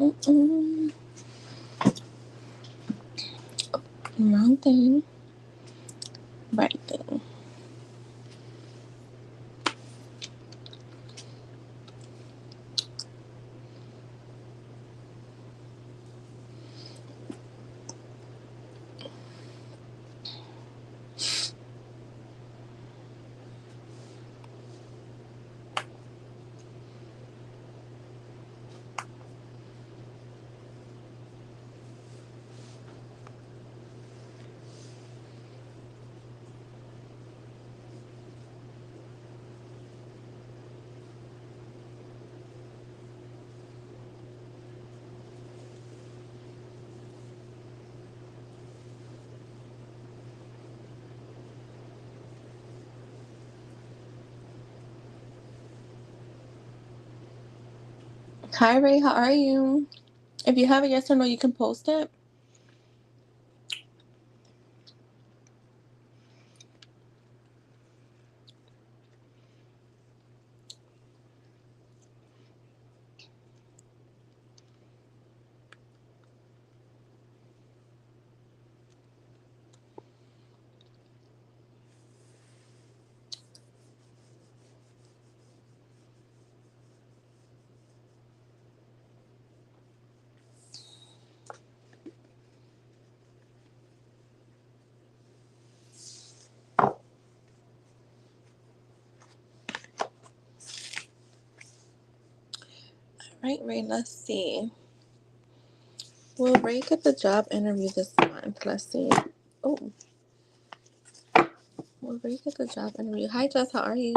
Mm-mm. Wrong thing. Right thing. Hi Ray, how are you? If you have a yes or no, you can post it. Right, Ray, let's see. Will Ray get the job interview this month? Let's see. Oh, will Ray get the job interview? Hi Jess, how are you?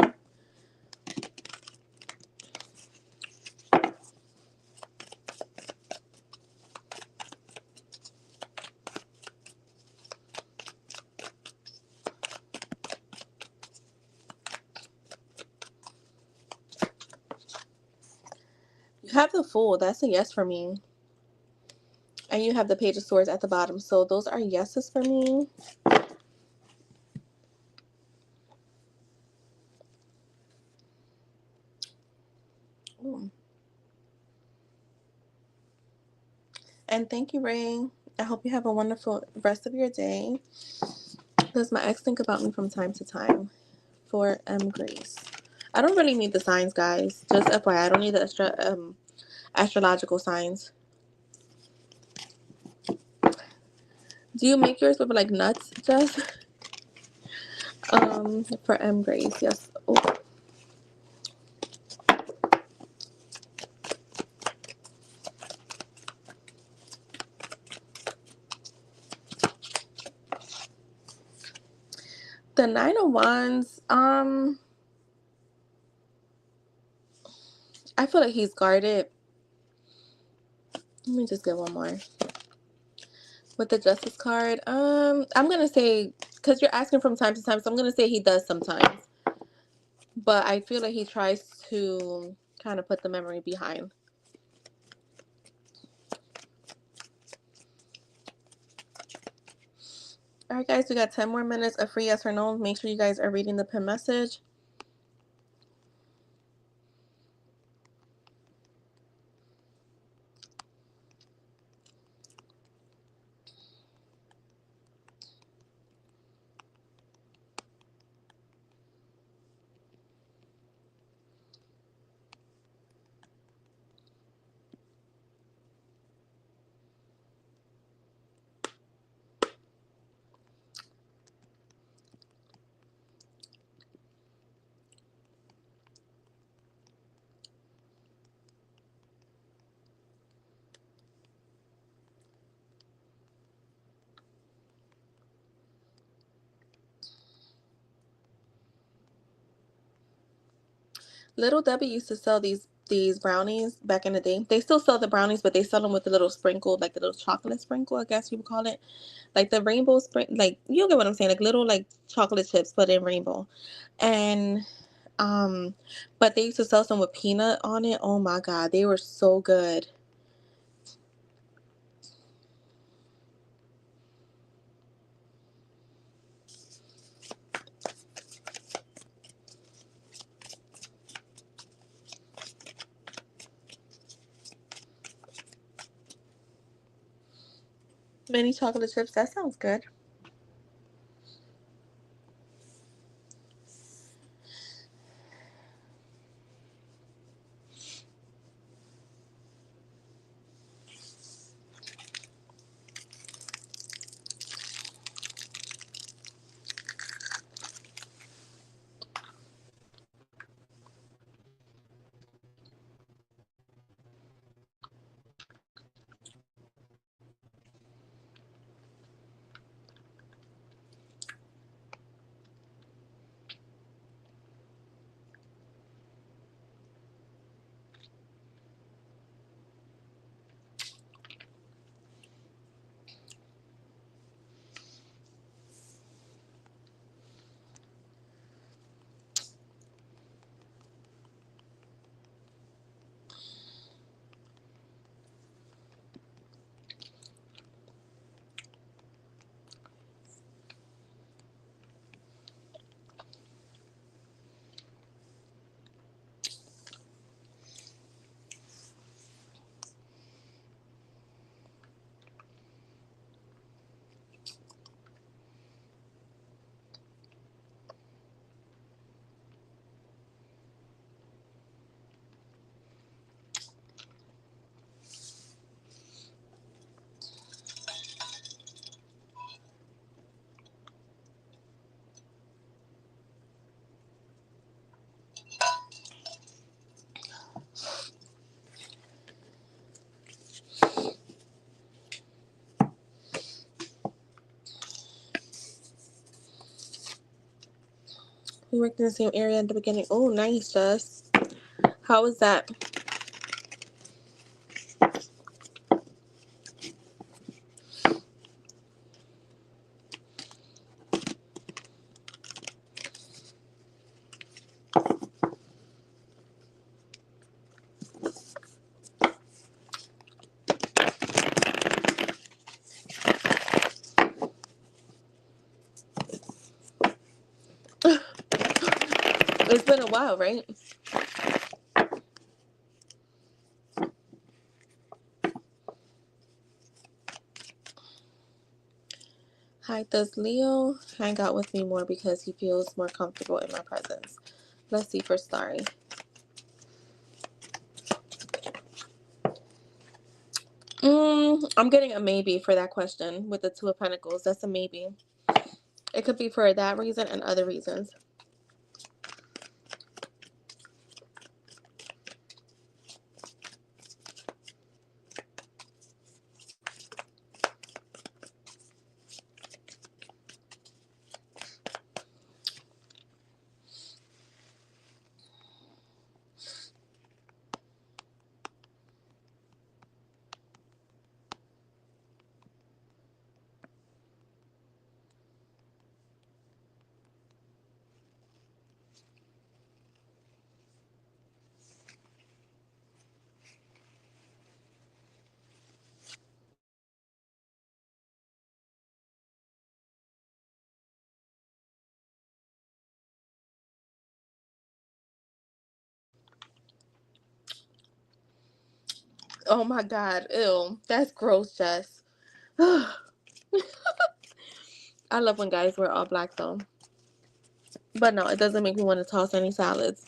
You have the full. That's a yes for me. And you have the page of swords at the bottom. So those are yeses for me. Ooh. And thank you, Ray. I hope you have a wonderful rest of your day. Does my ex think about me from time to time? For M. Grace. I don't really need the signs, guys. Just FYI, I don't need the astrological signs. Do you make yours with like nuts, Jess? For M. Grace, yes. Oh. The Nine of Wands, I feel like he's guarded. Let me just get one more. With the Justice card, I'm gonna say, because you're asking from time to time, so I'm gonna say he does sometimes. But I feel like he tries to kind of put the memory behind. Alright guys, we got 10 more minutes of free yes or no. Make sure you guys are reading the pin message. Little Debbie used to sell these brownies back in the day. They still sell the brownies, but they sell them with the little sprinkle, like the little chocolate sprinkle, I guess you would call it. Like the rainbow sprinkle, like you get what I'm saying, like little like chocolate chips but in rainbow. And but they used to sell some with peanut on it. Oh my god, they were so good. Mini chocolate chips. That sounds good. We worked in the same area at the beginning. Oh, nice, Jess. How was that? It's been a while, right? Hi, does Leo hang out with me more because he feels more comfortable in my presence? Let's see for Starry. I'm getting a maybe for that question with the Two of Pentacles. That's a maybe. It could be for that reason and other reasons. Oh my God. Ew. That's gross, Jess. I love when guys wear all black though. But no, it doesn't make me want to toss any salads.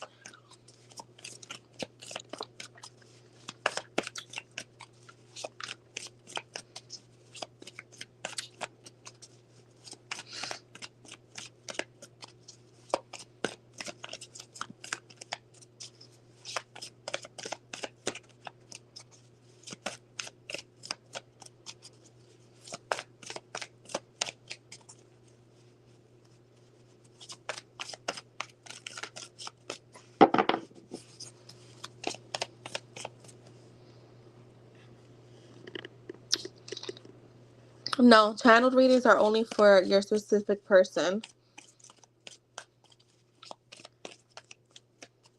No, channeled readings are only for your specific person.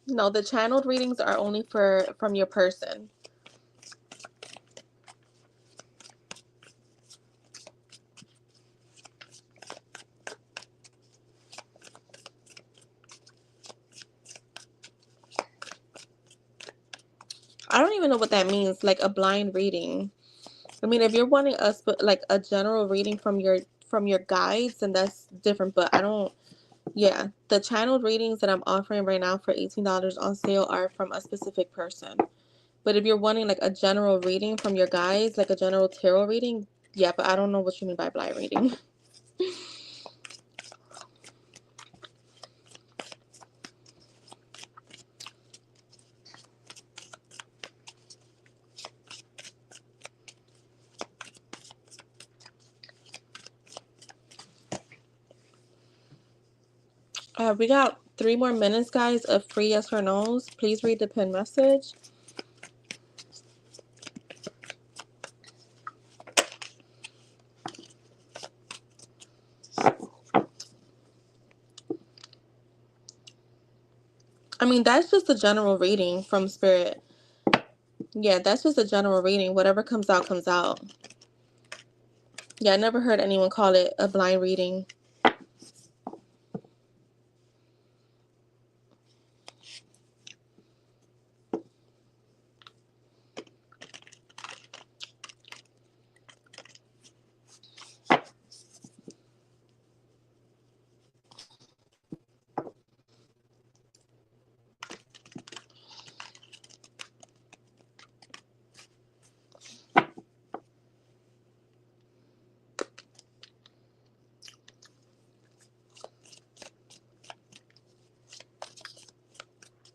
No, the channeled readings are only from your person. I don't even know what that means, like a blind reading. I mean, if you're wanting like a general reading from your guides, then that's different. But I don't. Yeah, the channeled readings that I'm offering right now for $18 on sale are from a specific person. But if you're wanting like a general reading from your guides, like a general tarot reading, yeah, but I don't know what you mean by blind reading. We got 3 more minutes, guys, of free yes or no's. Please read the pin message. I mean, that's just a general reading from Spirit. Yeah, that's just a general reading. Whatever comes out, comes out. Yeah, I never heard anyone call it a blind reading.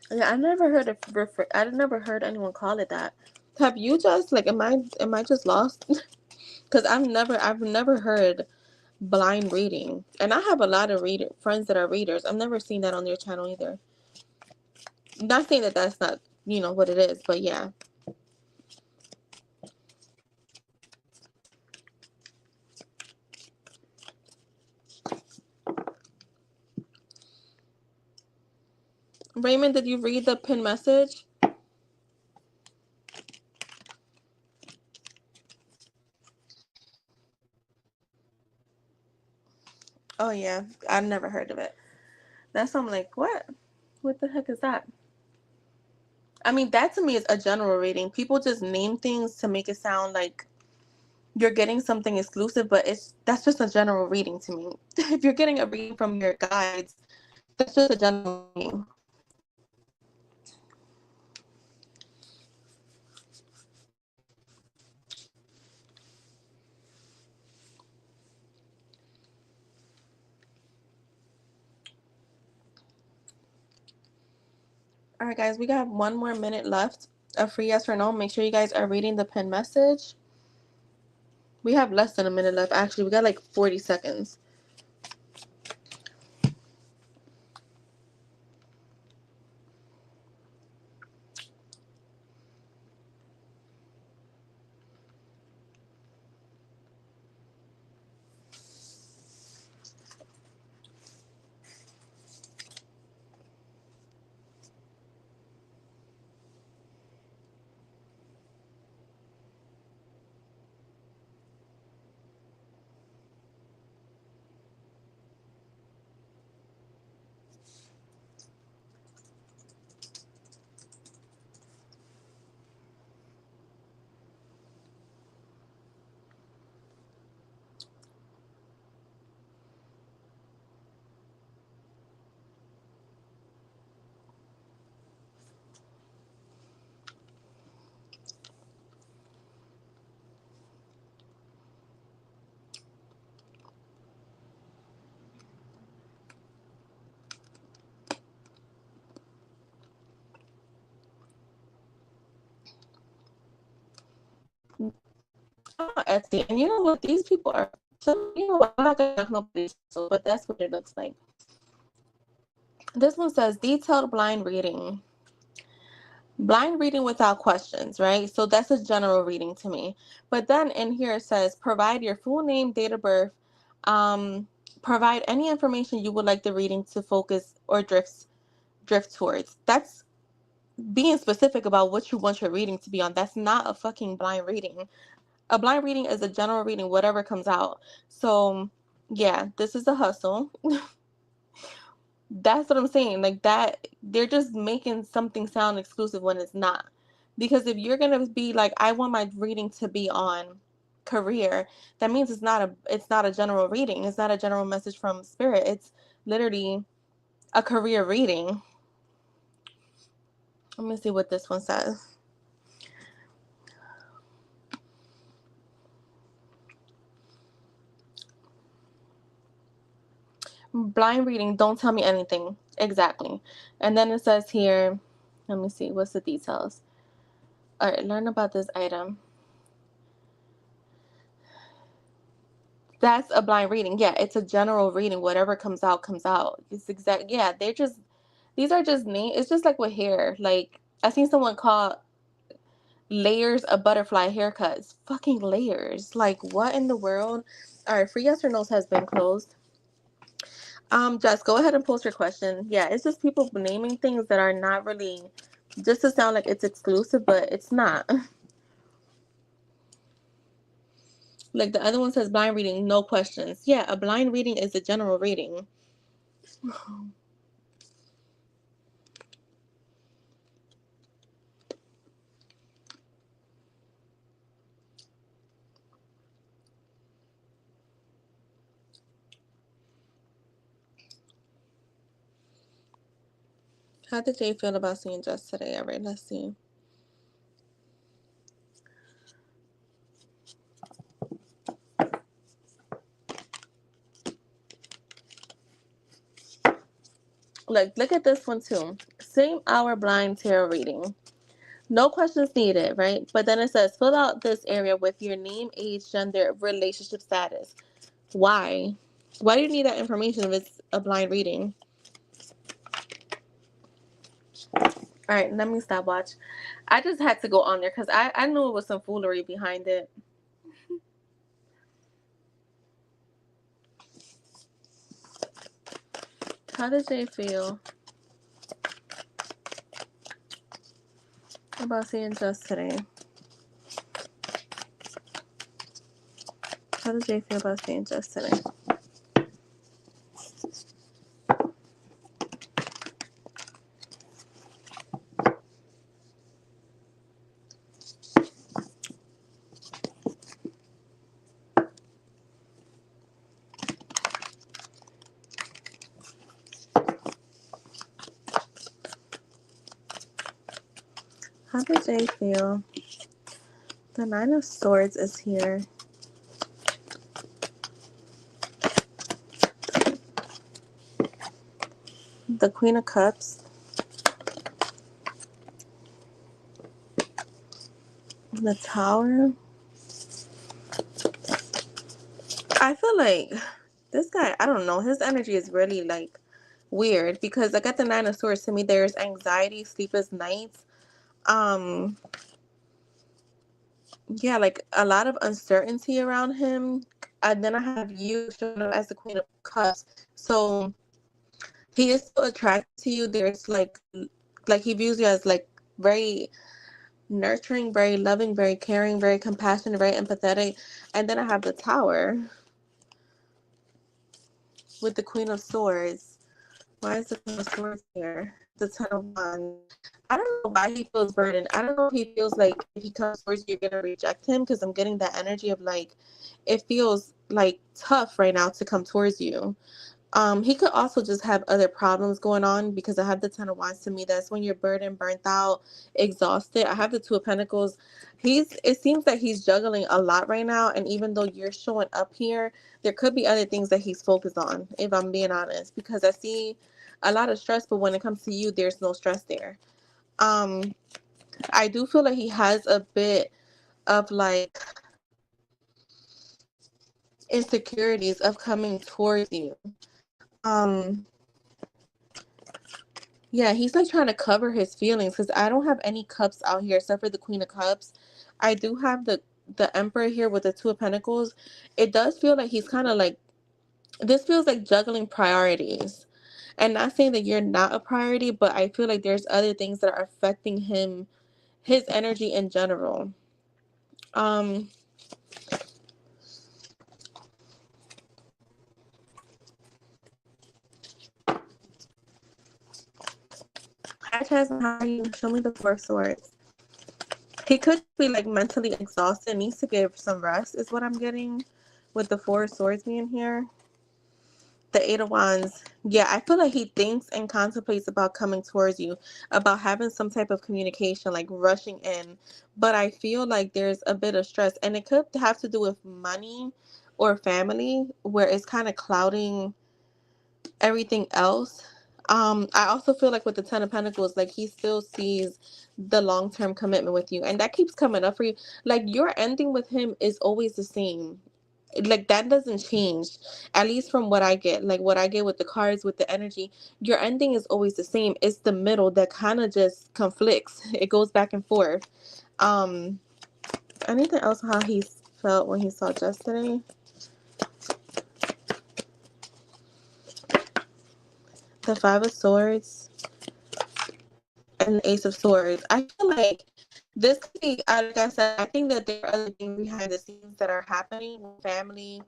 Yeah, I never heard anyone call it that. Have you just like am I just lost? Because I've never heard blind reading, and I have a lot of friends that are readers. I've never seen that on their channel either. Not saying that that's not what it is, but yeah. Raymond, did you read the pin message? Oh yeah, I've never heard of it. That's I'm like, what? What the heck is that? I mean, that to me is a general reading. People just name things to make it sound like you're getting something exclusive, but that's just a general reading to me. If you're getting a reading from your guides, that's just a general reading. All right, guys, we got 1 more minute left of free yes or no. Make sure you guys are reading the pin message. We have less than a minute left. Actually, we got like 40 seconds. Oh, Etsy. And you know what? These people are. So, I'm not going to knock nobody's, but that's what it looks like. This one says detailed blind reading. Blind reading without questions, right? So that's a general reading to me. But then in here it says provide your full name, date of birth, provide any information you would like the reading to focus or drift towards. That's being specific about what you want your reading to be on. That's not a fucking blind reading. A blind reading is a general reading, whatever comes out. So yeah, this is a hustle. That's what I'm saying. Like that, they're just making something sound exclusive when it's not. Because if you're gonna be like, I want my reading to be on career, that means it's not a general reading. It's not a general message from spirit. It's literally a career reading. Let me see what this one says. Blind reading, don't tell me anything. Exactly. And then it says here, let me see, what's the details? All right, learn about this item. That's a blind reading. Yeah, it's a general reading. Whatever comes out, comes out. It's exact. Yeah, these are just names. It's just like with hair. Like, I seen someone call layers of butterfly haircuts. Fucking layers. Like, what in the world? All right, free yes or no's has been closed. Just go ahead and post your question. Yeah, it's just people naming things that are not really, just to sound like it's exclusive, but it's not. Like the other one says blind reading, no questions. Yeah, a blind reading is a general reading. How did Jay feel about seeing Jess today? All right, let's see. Look at this one too. Same hour blind tarot reading. No questions needed, right? But then it says fill out this area with your name, age, gender, relationship status. Why? Why do you need that information if it's a blind reading? All right, let me stop watch. I just had to go on there because I knew it was some foolery behind it. How did Jay feel about seeing Jess today? How did Jay feel about seeing Jess today? How did Jay feel? The Nine of Swords is here. The Queen of Cups. The Tower. I feel like this guy, I don't know, his energy is really like weird because I got the Nine of Swords. To me, there's anxiety, sleepless nights. Um, yeah, like a lot of uncertainty around him. And then I have you showing up as the Queen of Cups. So he is so attracted to you. There's like he views you as like very nurturing, very loving, very caring, very compassionate, very empathetic. And then I have the Tower with the Queen of Swords. Why is the Queen of Swords here? The Ten of Wands. I don't know why he feels burdened. I don't know if he feels like if he comes towards you, you're gonna reject him because I'm getting that energy of like it feels like tough right now to come towards you. He could also just have other problems going on because I have the Ten of Wands. To me, that's when you're burdened, burnt out, exhausted. I have the Two of Pentacles. It seems that he's juggling a lot right now, and even though you're showing up here, there could be other things that he's focused on, if I'm being honest, because I see a lot of stress, but when it comes to you, there's no stress there. Um, I do feel like he has a bit of like insecurities of coming towards you. Um, Yeah, he's like trying to cover his feelings because I don't have any cups out here except for the Queen of Cups. I do have the Emperor here with the Two of Pentacles. It does feel like he's kind of like this feels like juggling priorities. And not saying that you're not a priority, but I feel like there's other things that are affecting him, his energy in general. Um, Hi Chaz, how are you? Show me the Four of Swords. He could be like mentally exhausted, needs to get some rest, is what I'm getting with the Four of Swords being here. The Eight of Wands. Yeah, I feel like he thinks and contemplates about coming towards you, about having some type of communication, like rushing in. But I feel like there's a bit of stress, and it could have to do with money or family, where it's kind of clouding everything else. I also feel like with the Ten of Pentacles, like he still sees the long-term commitment with you, and that keeps coming up for you. Like your ending with him is always the same. Like that doesn't change, at least from what I get. Like what I get with the cards, with the energy, your ending is always the same. It's the middle that kind of just conflicts. It goes back and forth. Um, Anything else how he felt when he saw Jess today? The Five of Swords and the Ace of Swords. I feel like this could be, like I said, I think that there are other things behind the scenes that are happening with family.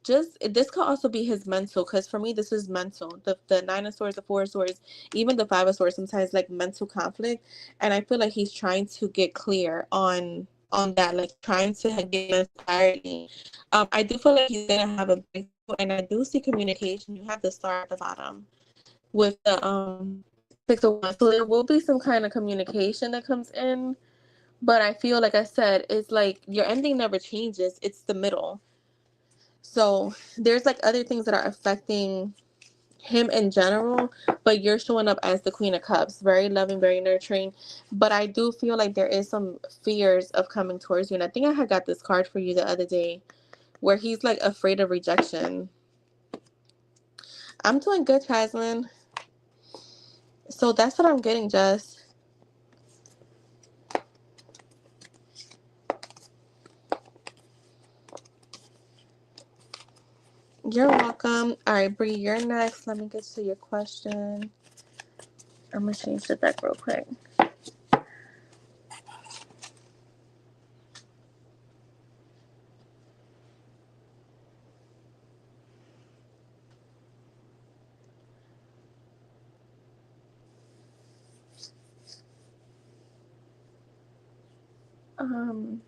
Just this could also be his mental, because for me this is mental. The Nine of Swords, the Four of Swords, even the Five of Swords, sometimes like mental conflict, and I feel like he's trying to get clear on that, like trying to get mental clarity. I do feel like he's gonna have a breakthrough, and I do see communication. You have the star at the bottom with the Six of Wands, so there will be some kind of communication that comes in. But I feel like I said, it's like your ending never changes. It's the middle. So there's like other things that are affecting him in general, but you're showing up as the Queen of Cups, very loving, very nurturing. But I do feel like there is some fears of coming towards you. And I think I had got this card for you the other day where he's like afraid of rejection. I'm doing good, Chaslin. So that's what I'm getting, Jess. You're welcome. All right, Bree, you're next. Let me get to your question. I'm going to change the deck real quick. Um,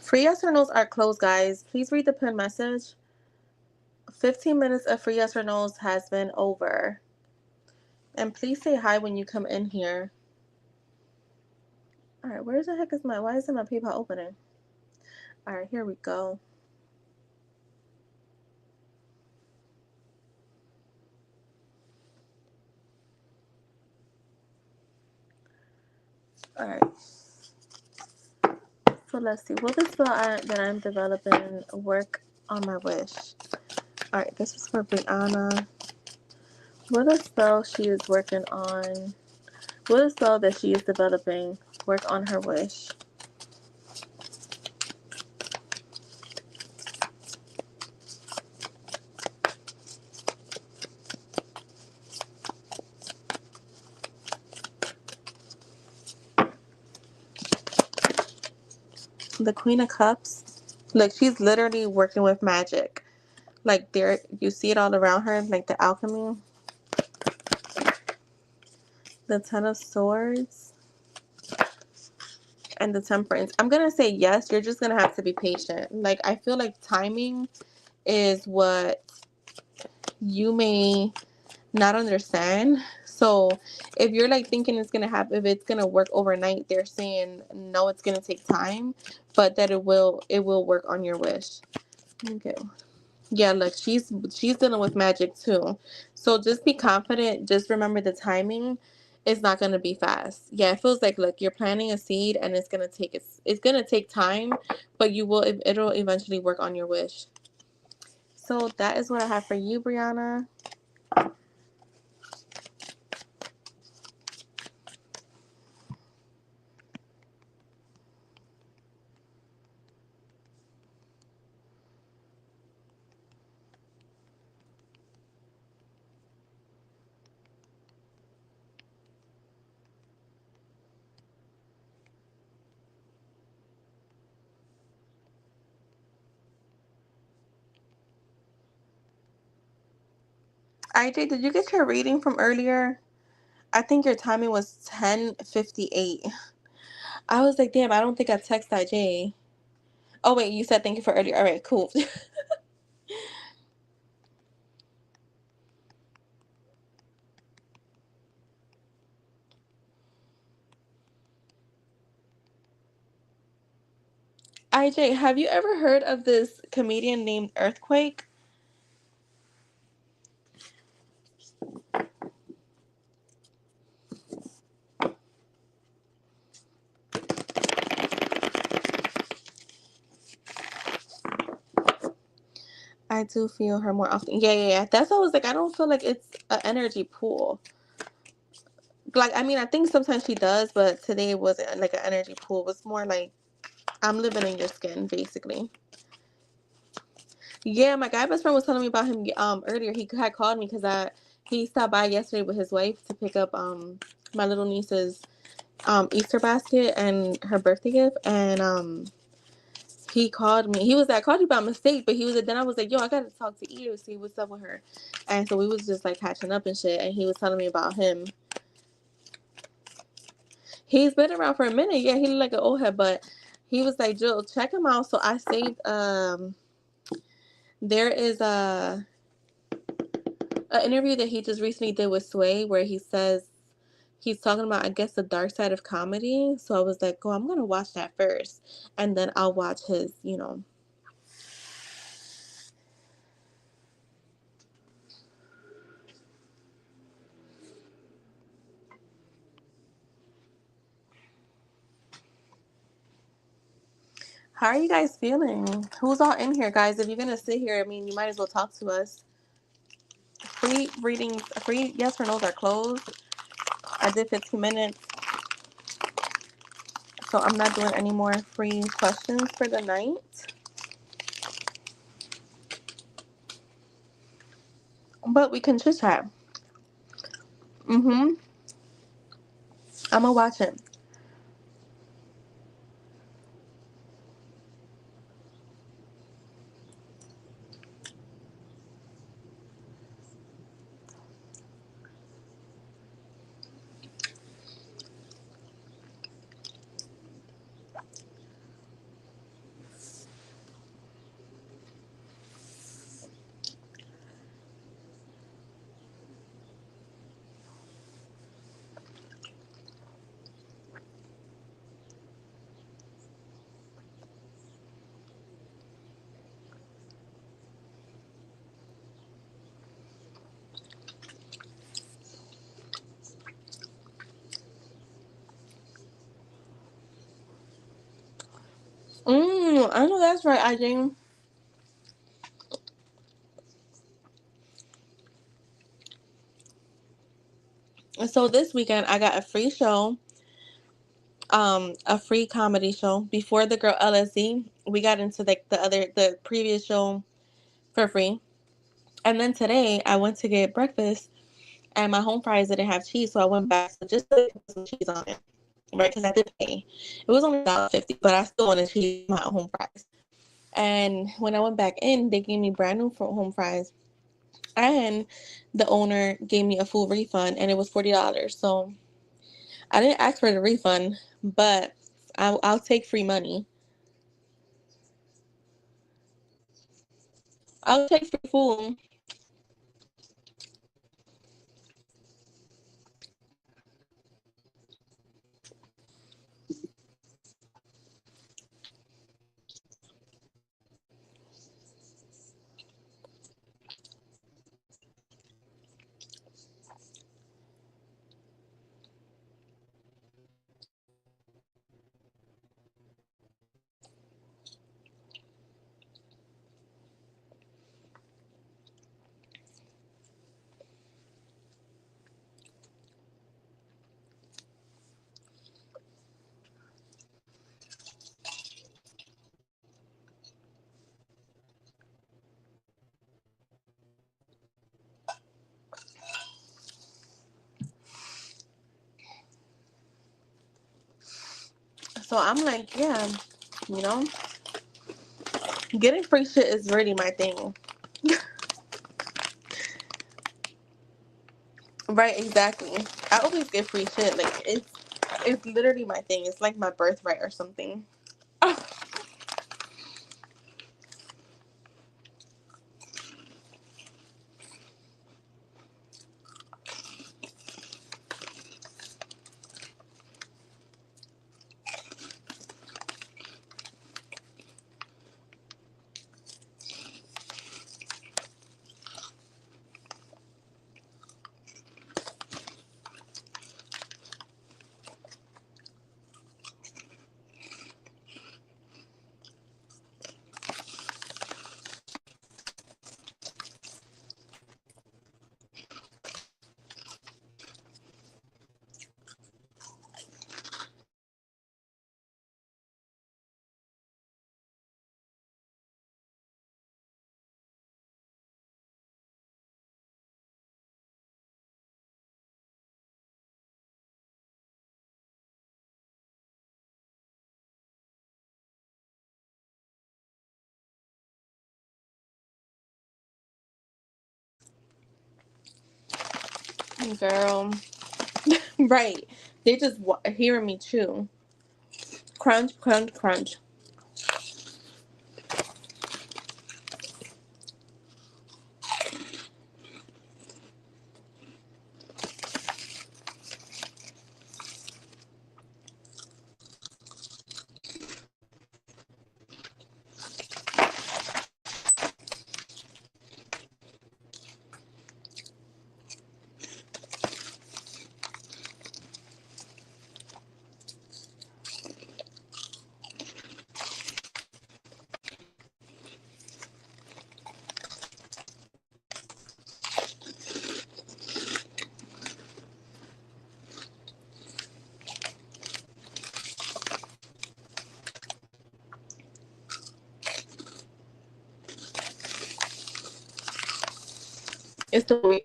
Free yes or no's are closed, guys. Please read the pin message. 15 minutes of free yes or no's has been over. And please say hi when you come in here. Alright, where the heck is why isn't my PayPal opening? Alright, here we go. Alright. So let's see. Will the spell that I'm developing work on my wish? Alright, this is for Brianna. Will the spell she is working on, will the spell that she is developing work on her wish? The Queen of Cups. Look, she's literally working with magic. Like there, you see it all around her, like the alchemy. The Ten of Swords and the Temperance. I'm gonna say yes. You're just gonna have to be patient. Like I feel like timing is what you may not understand. So if you're like thinking it's gonna happen, if it's gonna work overnight, they're saying no, it's gonna take time, but that it will work on your wish. Okay. Yeah, look, she's dealing with magic too. So just be confident. Just remember the timing is not gonna be fast. Yeah, it feels like look, you're planting a seed and it's gonna take time, but it'll eventually work on your wish. So that is what I have for you, Brianna. IJ, did you get your reading from earlier? I think your timing was 10:58. I was like, damn, I don't think I text IJ. Oh wait, you said thank you for earlier. All right, cool. IJ, have you ever heard of this comedian named Earthquake? I do feel her more often. Yeah, yeah, yeah. That's why I was like, I don't feel like it's an energy pool. Like, I mean, I think sometimes she does, but today it wasn't like an energy pool. It was more like I'm living in your skin, basically. Yeah, my guy best friend was telling me about him earlier. He had called me because he stopped by yesterday with his wife to pick up my little niece's Easter basket and her birthday gift, and he called me. He was like, I called you by mistake, but he was like, then I was like, yo, I gotta talk to Eve, see what's up with her. And so we was just like catching up and shit, and he was telling me about him. He's been around for a minute. Yeah, he looked like an old head, but he was like, Jill, check him out. So I saved there is a interview that he just recently did with Sway where he says he's talking about, I guess, the dark side of comedy. So I was like, oh, I'm gonna watch that first, and then I'll watch his. How are you guys feeling? Who's all in here, guys? If you're gonna sit here, I mean, you might as well talk to us. Free readings, free yes or no's are closed. I did 15 minutes, so I'm not doing any more free questions for the night. But we can chit chat. I'm gonna watch it. I know that's right, IJ. So this weekend I got a free show, a free comedy show. Before the girl LSD, we got into like the previous show for free. And then today I went to get breakfast and my home fries didn't have cheese, so I went back just to put some cheese on it. Right, because I did pay. It was only $1.50, but I still wanted cheese on my home fries. And when I went back in, they gave me brand new home fries. And the owner gave me a full refund, and it was $40. So I didn't ask for the refund, but I'll take free money. I'll take free food. So I'm like, yeah, you know, getting free shit is really my thing. Right, exactly. I always get free shit. Like it's literally my thing. It's like my birthright or something. Girl. Right. They just hearing me chew. Crunch, crunch, crunch.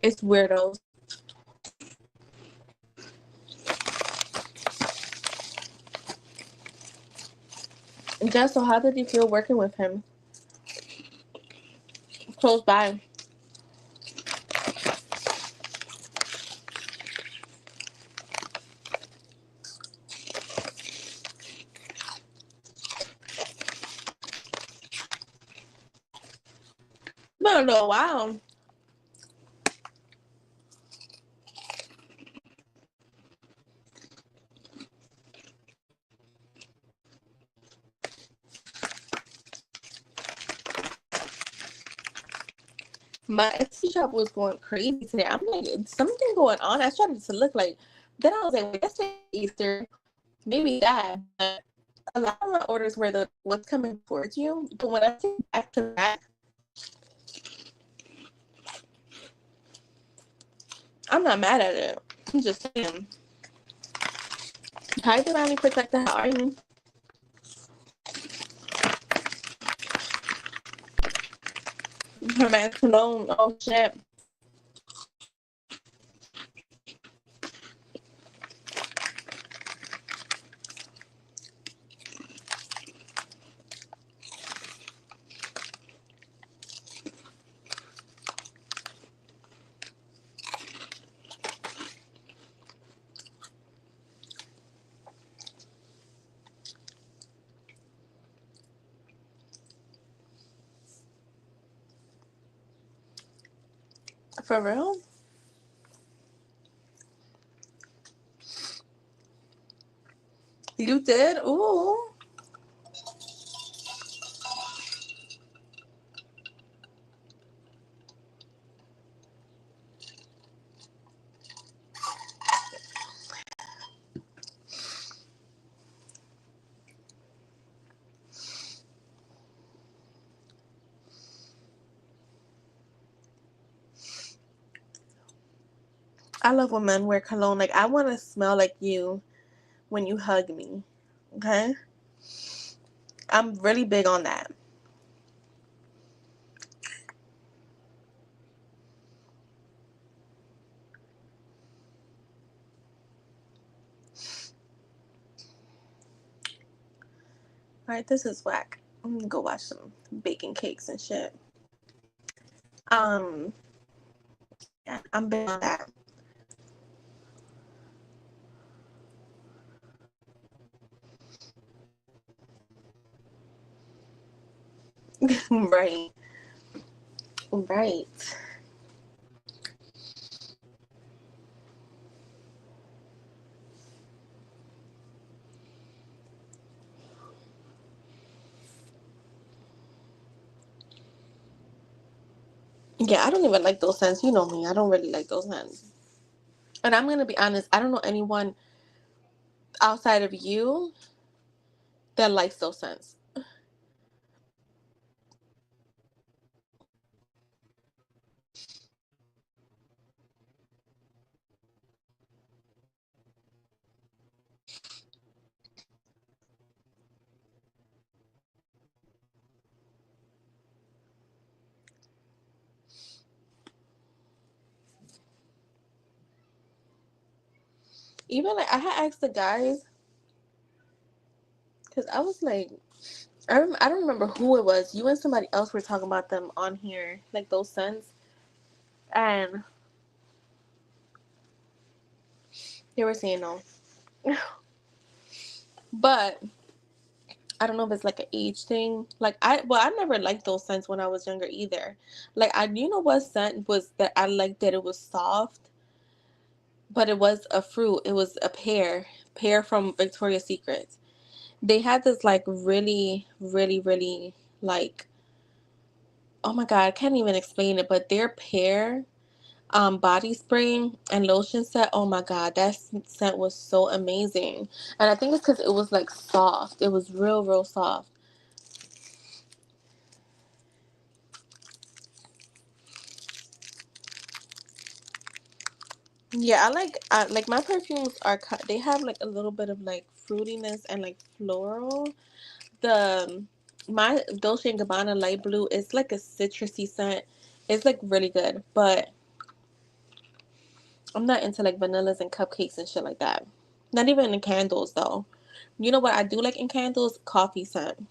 It's weirdos. Jess, so how did you feel working with him? Close by. Been a little while. My Etsy shop was going crazy today. I'm like, something going on. I started to look like, then I was like, well, yesterday Easter, maybe that. But a lot of my orders were the what's coming towards you. But when I say back to back, I'm not mad at it. I'm just saying. Hi, Divinely Protector. How are you? Her man cologne. Oh shit. For real? You did? Ooh. I love when men wear cologne. Like, I want to smell like you when you hug me. Okay? I'm really big on that. Alright, this is whack. I'm gonna go watch some baking cakes and shit. Um, yeah, I'm big on that. Right. Right. Yeah, I don't even like those scents. You know me. I don't really like those scents. And I'm gonna be honest, I don't know anyone outside of you that likes those scents. Even like I had asked the guys because I was like, I don't remember who it was. You and somebody else were talking about them on here, like those scents, and they were saying no. But I don't know if it's like an age thing. Like I never liked those scents when I was younger either. Like you know what scent was that I liked, that it was soft, but it was a fruit. It was a pear from Victoria's Secret. They had this like really, really, really like, oh my god, I can't even explain it. But their pear body spray and lotion set, oh my god, that scent was so amazing. And I think it's because it was like soft. It was real, real soft. Yeah, I like my perfumes are they have like a little bit of like fruitiness and like floral. The my Dolce and Gabbana light blue is like a citrusy scent. It's like really good, but I'm not into like vanillas and cupcakes and shit like that. Not even in candles though. You know what I do like in candles? Coffee scent.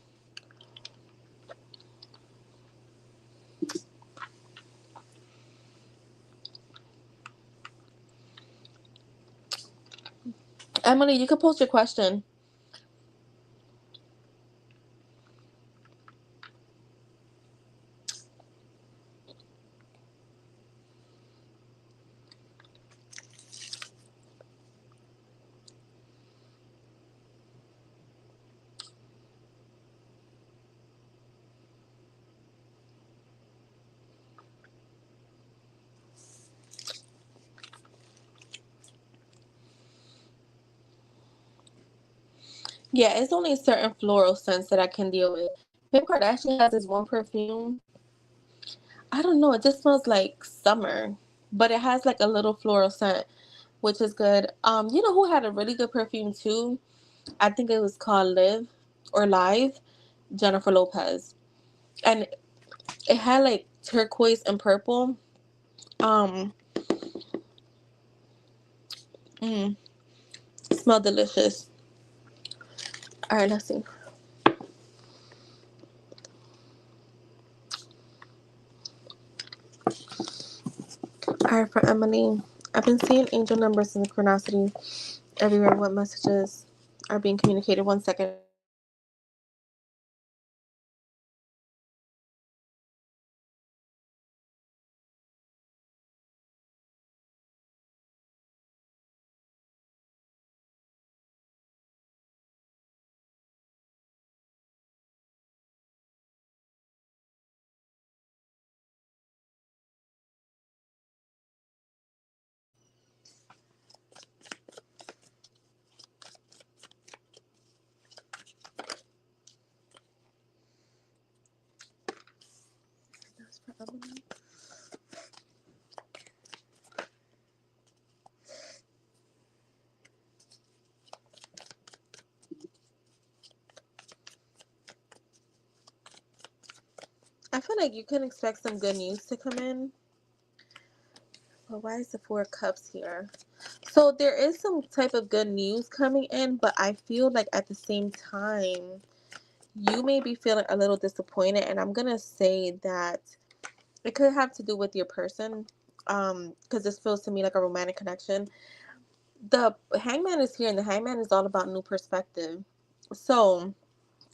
Emily, you could post your question. Yeah, it's only certain floral scents that I can deal with. Kim Kardashian has this one perfume. I don't know, it just smells like summer, but it has like a little floral scent, which is good. You know who had a really good perfume too? I think it was called Live or Live, Jennifer Lopez. And it had like turquoise and purple. Um, mm, smelled delicious. All right, let's see. All right, for Emily, I've been seeing angel numbers and synchronicity everywhere. What messages are being communicated? 1 second. That's for Emily. I feel like you can expect some good news to come in. But why is the Four of Cups here? So there is some type of good news coming in, but I feel like at the same time, you may be feeling a little disappointed. And I'm going to say that it could have to do with your person. Because this feels to me like a romantic connection. The hangman is here, and the hangman is all about new perspective. So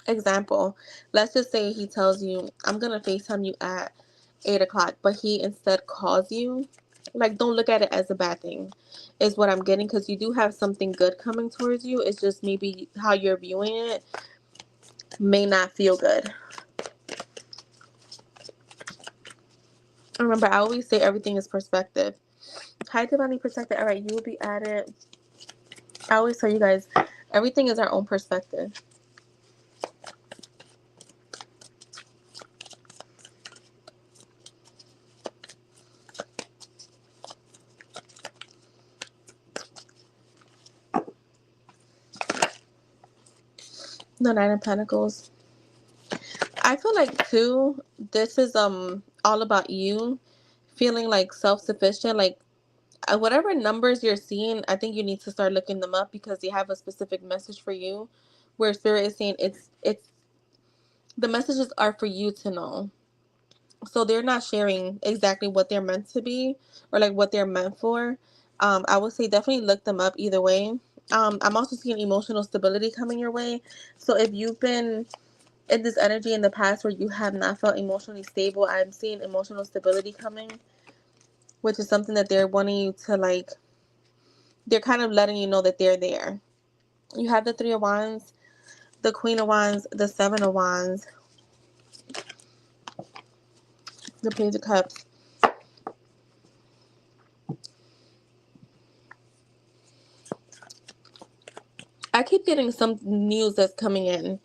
Example, let's just say he tells you, I'm gonna FaceTime you at 8 o'clock, but he instead calls you. Like, don't look at it as a bad thing, is what I'm getting, because you do have something good coming towards you. It's just maybe how you're viewing it may not feel good. Remember, I always say everything is perspective. Hi, Divinely Protected. All right, you will be added. I always tell you guys, everything is our own perspective. The Nine of Pentacles. I feel like too, this is all about you feeling like self-sufficient. Like, whatever numbers you're seeing, I think you need to start looking them up, because they have a specific message for you, where Spirit is saying it's the messages are for you to know. So they're not sharing exactly what they're meant to be, or like what they're meant for. I would say definitely look them up either way. I'm also seeing emotional stability coming your way. So if you've been in this energy in the past where you have not felt emotionally stable, I'm seeing emotional stability coming, which is something that they're wanting you to, like, they're kind of letting you know that they're there. You have the Three of Wands, the Queen of Wands, the Seven of Wands, the Page of Cups. I keep getting some news that's coming in.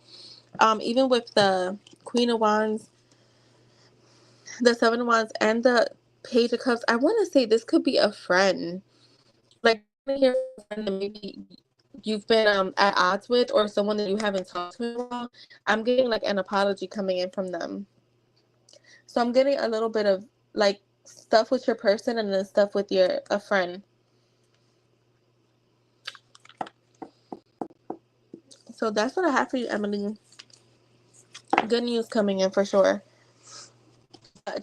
Even with the Queen of Wands, the Seven of Wands, and the Page of Cups, I want to say this could be a friend. Like, here's a friend that maybe you've been at odds with, or someone that you haven't talked to in a while. I'm getting like an apology coming in from them. So I'm getting a little bit of like stuff with your person, and then stuff with a friend. So that's what I have for you, Emily. Good news coming in for sure.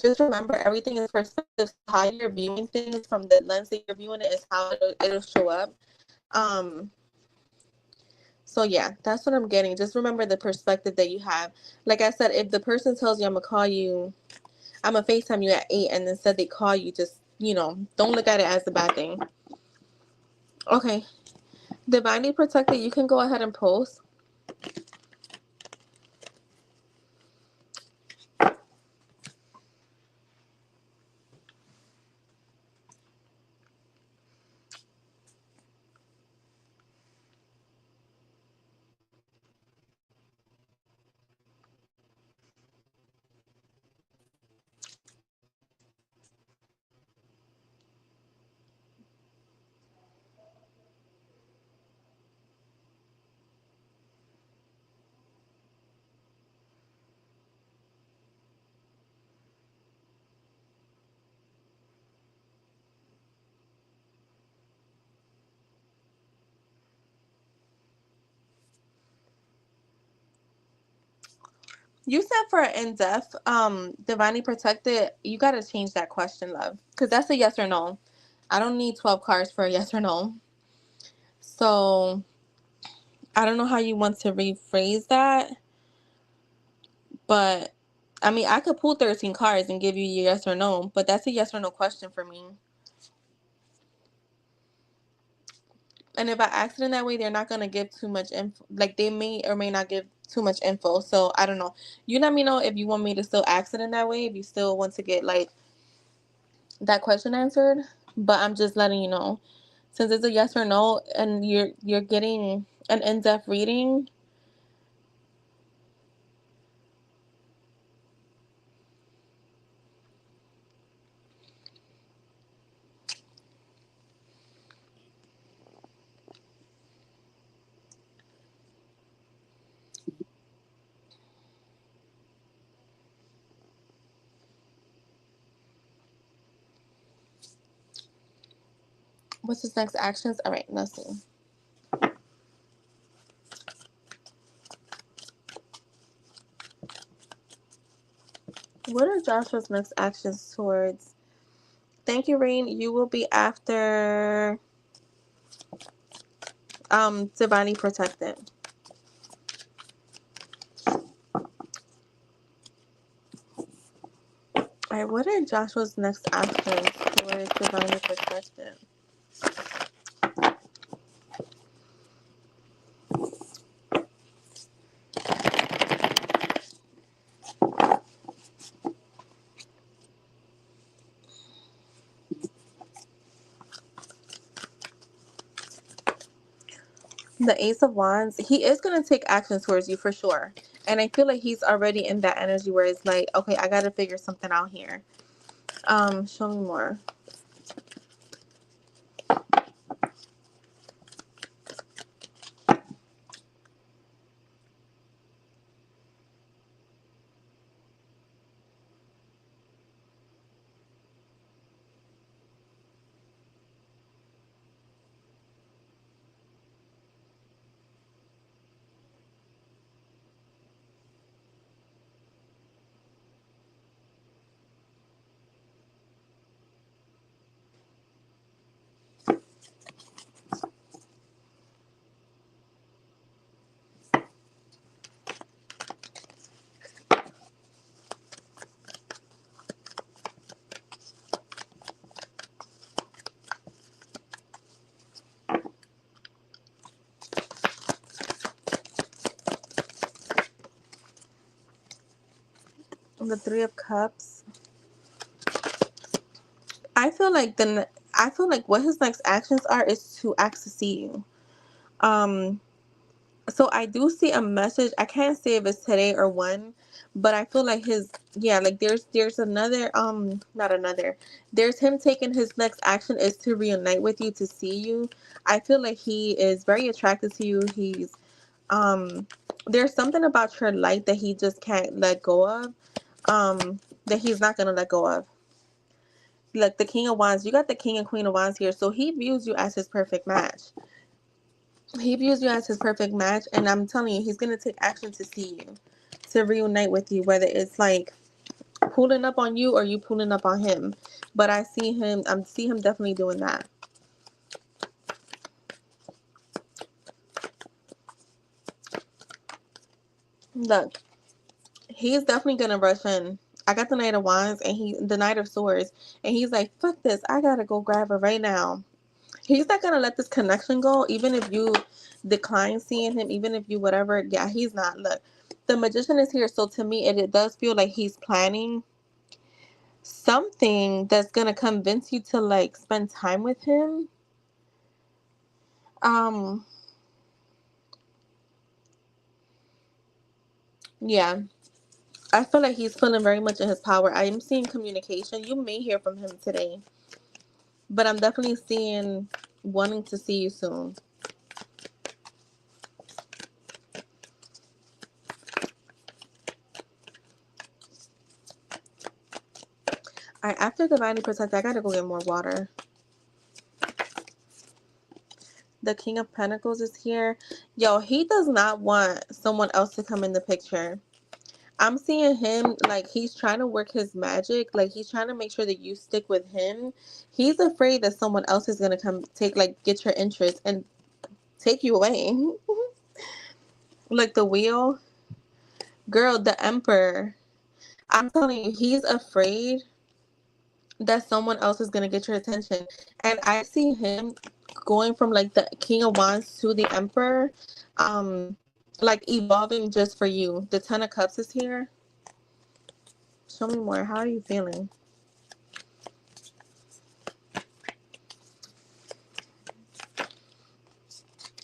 Just remember, everything is perspective. How you're viewing things from the lens that you're viewing it is how it'll show up. Um, so yeah, that's what I'm getting. Just remember the perspective that you have. Like I said, if the person tells you I'm gonna call you, I'm gonna FaceTime you at 8, and instead they call you, just, don't look at it as a bad thing. Okay. Divinely Protected, you can go ahead and post. You said for in-depth, Divinely Protected, you gotta change that question, love. Because that's a yes or no. I don't need 12 cards for a yes or no. So I don't know how you want to rephrase that, but I mean, I could pull 13 cards and give you your yes or no, but that's a yes or no question for me. And if I ask it in that way, they're not going to give too much info. Like, they may or may not give too much info. So I don't know. You let me know if you want me to still ask it in that way, if you still want to get like that question answered. But I'm just letting you know, since it's a yes or no and you're getting an in-depth reading. What's his next actions? All right, let's see. What are Joshua's next actions towards? Thank you, Rain. You will be after Divinely Protected. Alright, what are Joshua's next actions towards divinely perspective? The Ace of Wands, he is going to take action towards you for sure. And I feel like he's already in that energy where it's like, okay, I got to figure something out here. Show me more. The Three of Cups. I feel like what his next actions are is to ask to see you. So I do see a message. I can't say if it's today or when, but I feel like like there's another not another. There's him taking his next action is to reunite with you, to see you. I feel like he is very attracted to you. He's there's something about your light that he just can't let go of. That he's not gonna let go of. Like the King of Wands, you got the King and Queen of Wands here, so he views you as his perfect match. He views you as his perfect match, and I'm telling you, he's gonna take action to see you, to reunite with you, whether it's like pulling up on you or you pulling up on him. But I see him definitely doing that. Look, he's definitely gonna rush in. I got the Knight of Wands and the Knight of Swords, and he's like, fuck this, I gotta go grab her right now. He's not gonna let this connection go, even if you decline seeing him, even if you whatever. Yeah, he's not. Look, the Magician is here, so to me, it does feel like he's planning something that's gonna convince you to like spend time with him. Um, yeah, I feel like he's feeling very much in his power. I am seeing communication. You may hear from him today, but I'm definitely seeing wanting to see you soon. All right, after Divinely Protect, I gotta go get more water. The King of Pentacles is here. Yo, he does not want someone else to come in the picture. I'm seeing him like he's trying to work his magic. Like he's trying to make sure that you stick with him. He's afraid that someone else is going to come get your interest and take you away. Like the wheel. Girl, the Emperor. I'm telling you, he's afraid that someone else is going to get your attention. And I see him going from like the King of Wands to the Emperor, like evolving just for you. The Ten of Cups is here. Show me more. How are you feeling?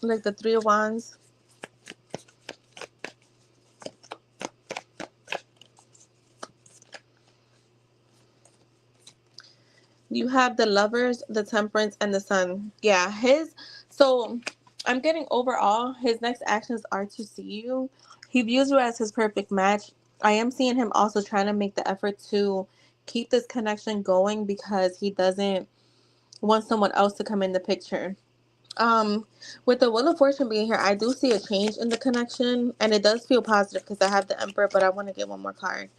Like the Three of Wands. You have the Lovers, the Temperance, and the Sun. Yeah, so I'm getting overall, his next actions are to see you. He views you as his perfect match. I am seeing him also trying to make the effort to keep this connection going because he doesn't want someone else to come in the picture. With the Wheel of Fortune being here, I do see a change in the connection, and it does feel positive because I have the Emperor, but I want to get one more card.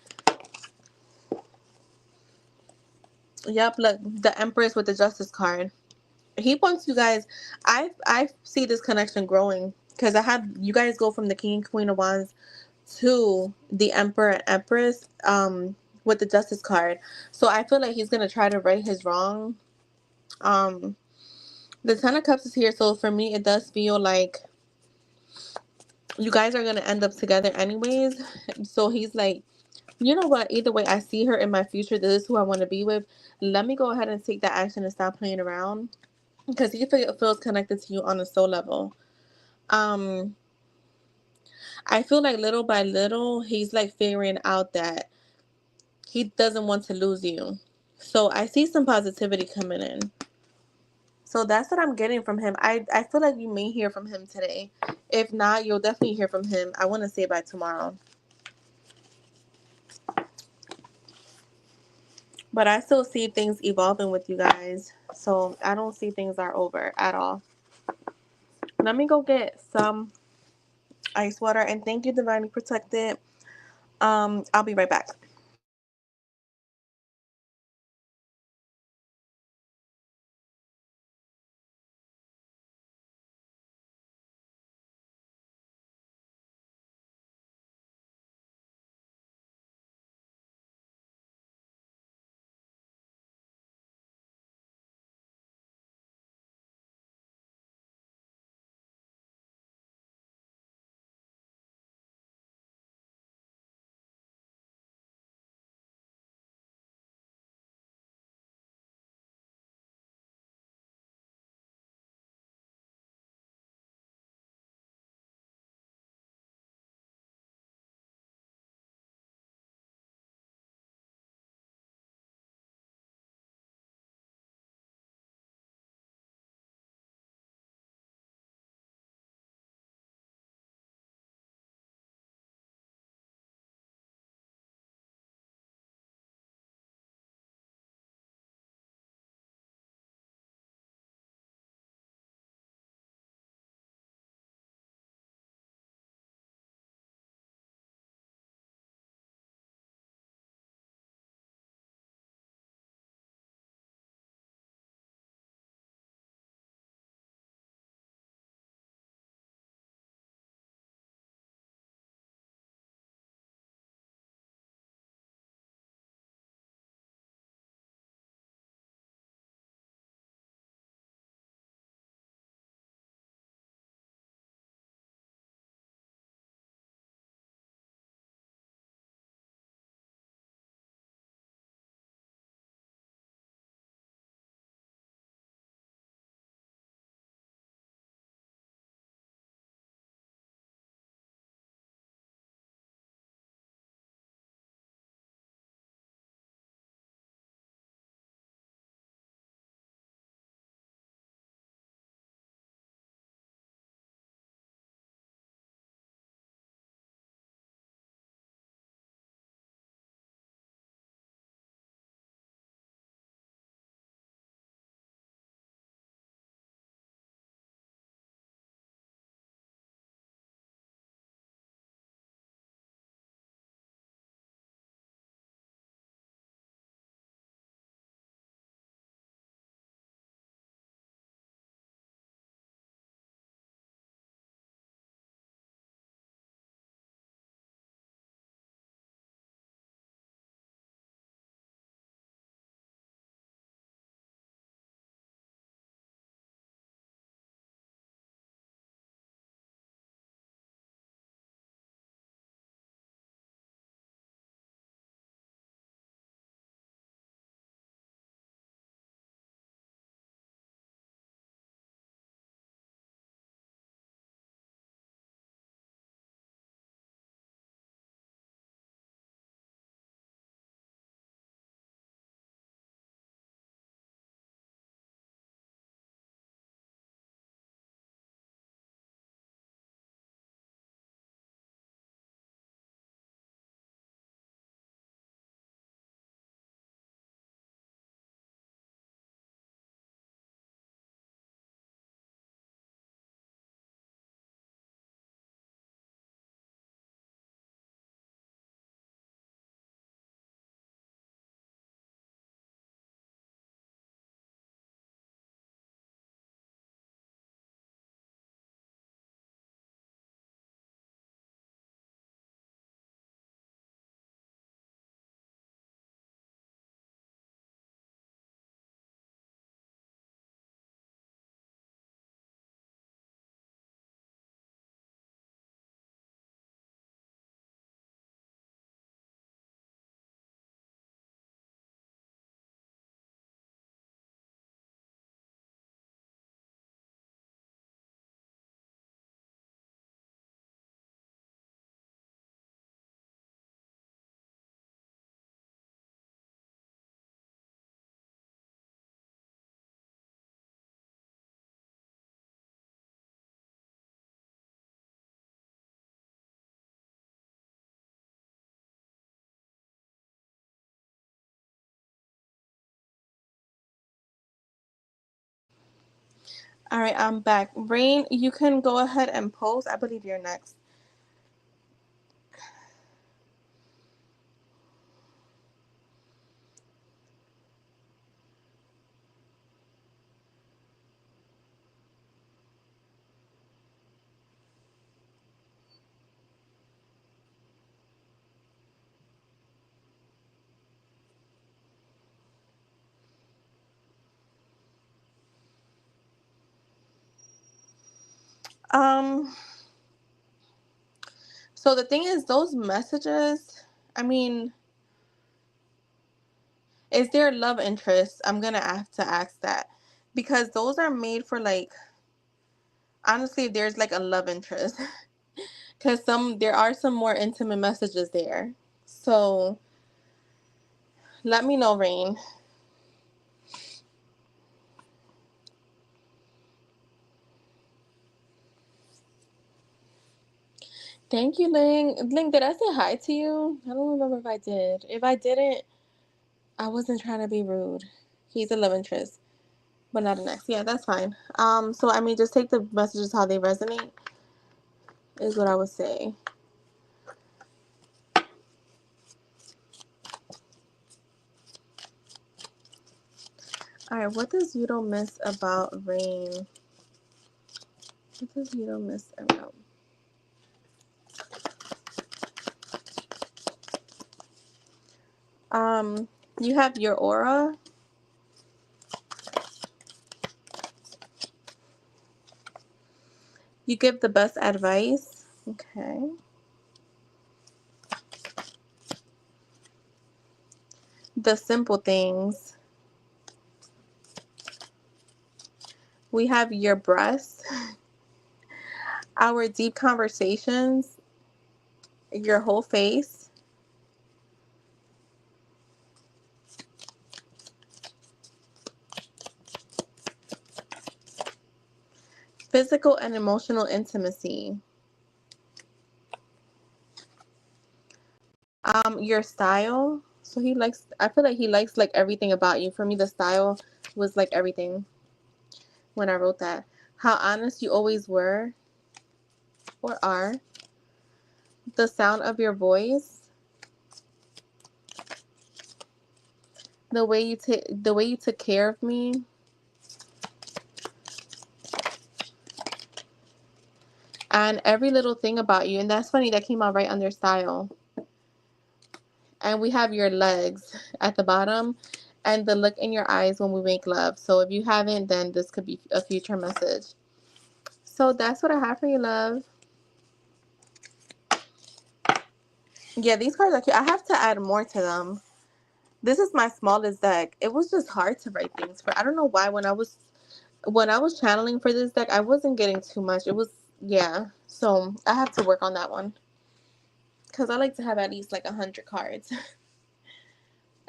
Yep, look, the Empress with the Justice card. He wants you guys. I see this connection growing because I have you guys go from the King and Queen of Wands to the Emperor and Empress. with the justice card. So I feel like he's gonna try to right his wrong. Um, the Ten of Cups is here, so for me, it does feel like you guys are gonna end up together anyways. So he's like, you know what? Either way, I see her in my future. This is who I want to be with. Let me go ahead and take that action and stop playing around because he feels connected to you on a soul level. Um, I feel like little by little, he's like figuring out that he doesn't want to lose you. So I see some positivity coming in. So that's what I'm getting from him. I feel like you may hear from him today. If not, you'll definitely hear from him. I want to say by tomorrow. But I still see things evolving with you guys. So I don't see things are over at all. Let me go get some ice water. And thank you, Divinely Protected. I'll be right back. All right, I'm back. Rain, you can go ahead and post. I believe you're next. Um, so the thing is, those messages, I mean, is there love interest? I'm gonna have to ask that because those are made for like, honestly, there's like a love interest because there are some more intimate messages there. So let me know, Rain. Thank you, Ling. Ling, did I say hi to you? I don't remember if I did. If I didn't, I wasn't trying to be rude. He's a love interest, but not an ex. Yeah, that's fine. So I mean, just take the messages how they resonate, is what I would say. All right, what does you don't miss about Rain? What does you don't miss about? You have your aura. You give the best advice. Okay. The simple things. We have your breasts, our deep conversations, your whole face, physical and emotional intimacy. Your style. So he likes. I feel like he likes like everything about you. For me, the style was like everything when I wrote that. How honest you always were or are. The sound of your voice. The way you took care of me. And every little thing about you. And that's funny. That came out right under style. And we have your legs at the bottom. And the look in your eyes when we make love. So if you haven't, then this could be a future message. So that's what I have for you, love. Yeah, these cards are cute. I have to add more to them. This is my smallest deck. It was just hard to write things for. I don't know why when I was channeling for this deck, I wasn't getting too much. It was yeah. So I have to work on that one because I like to have at least like 100 cards.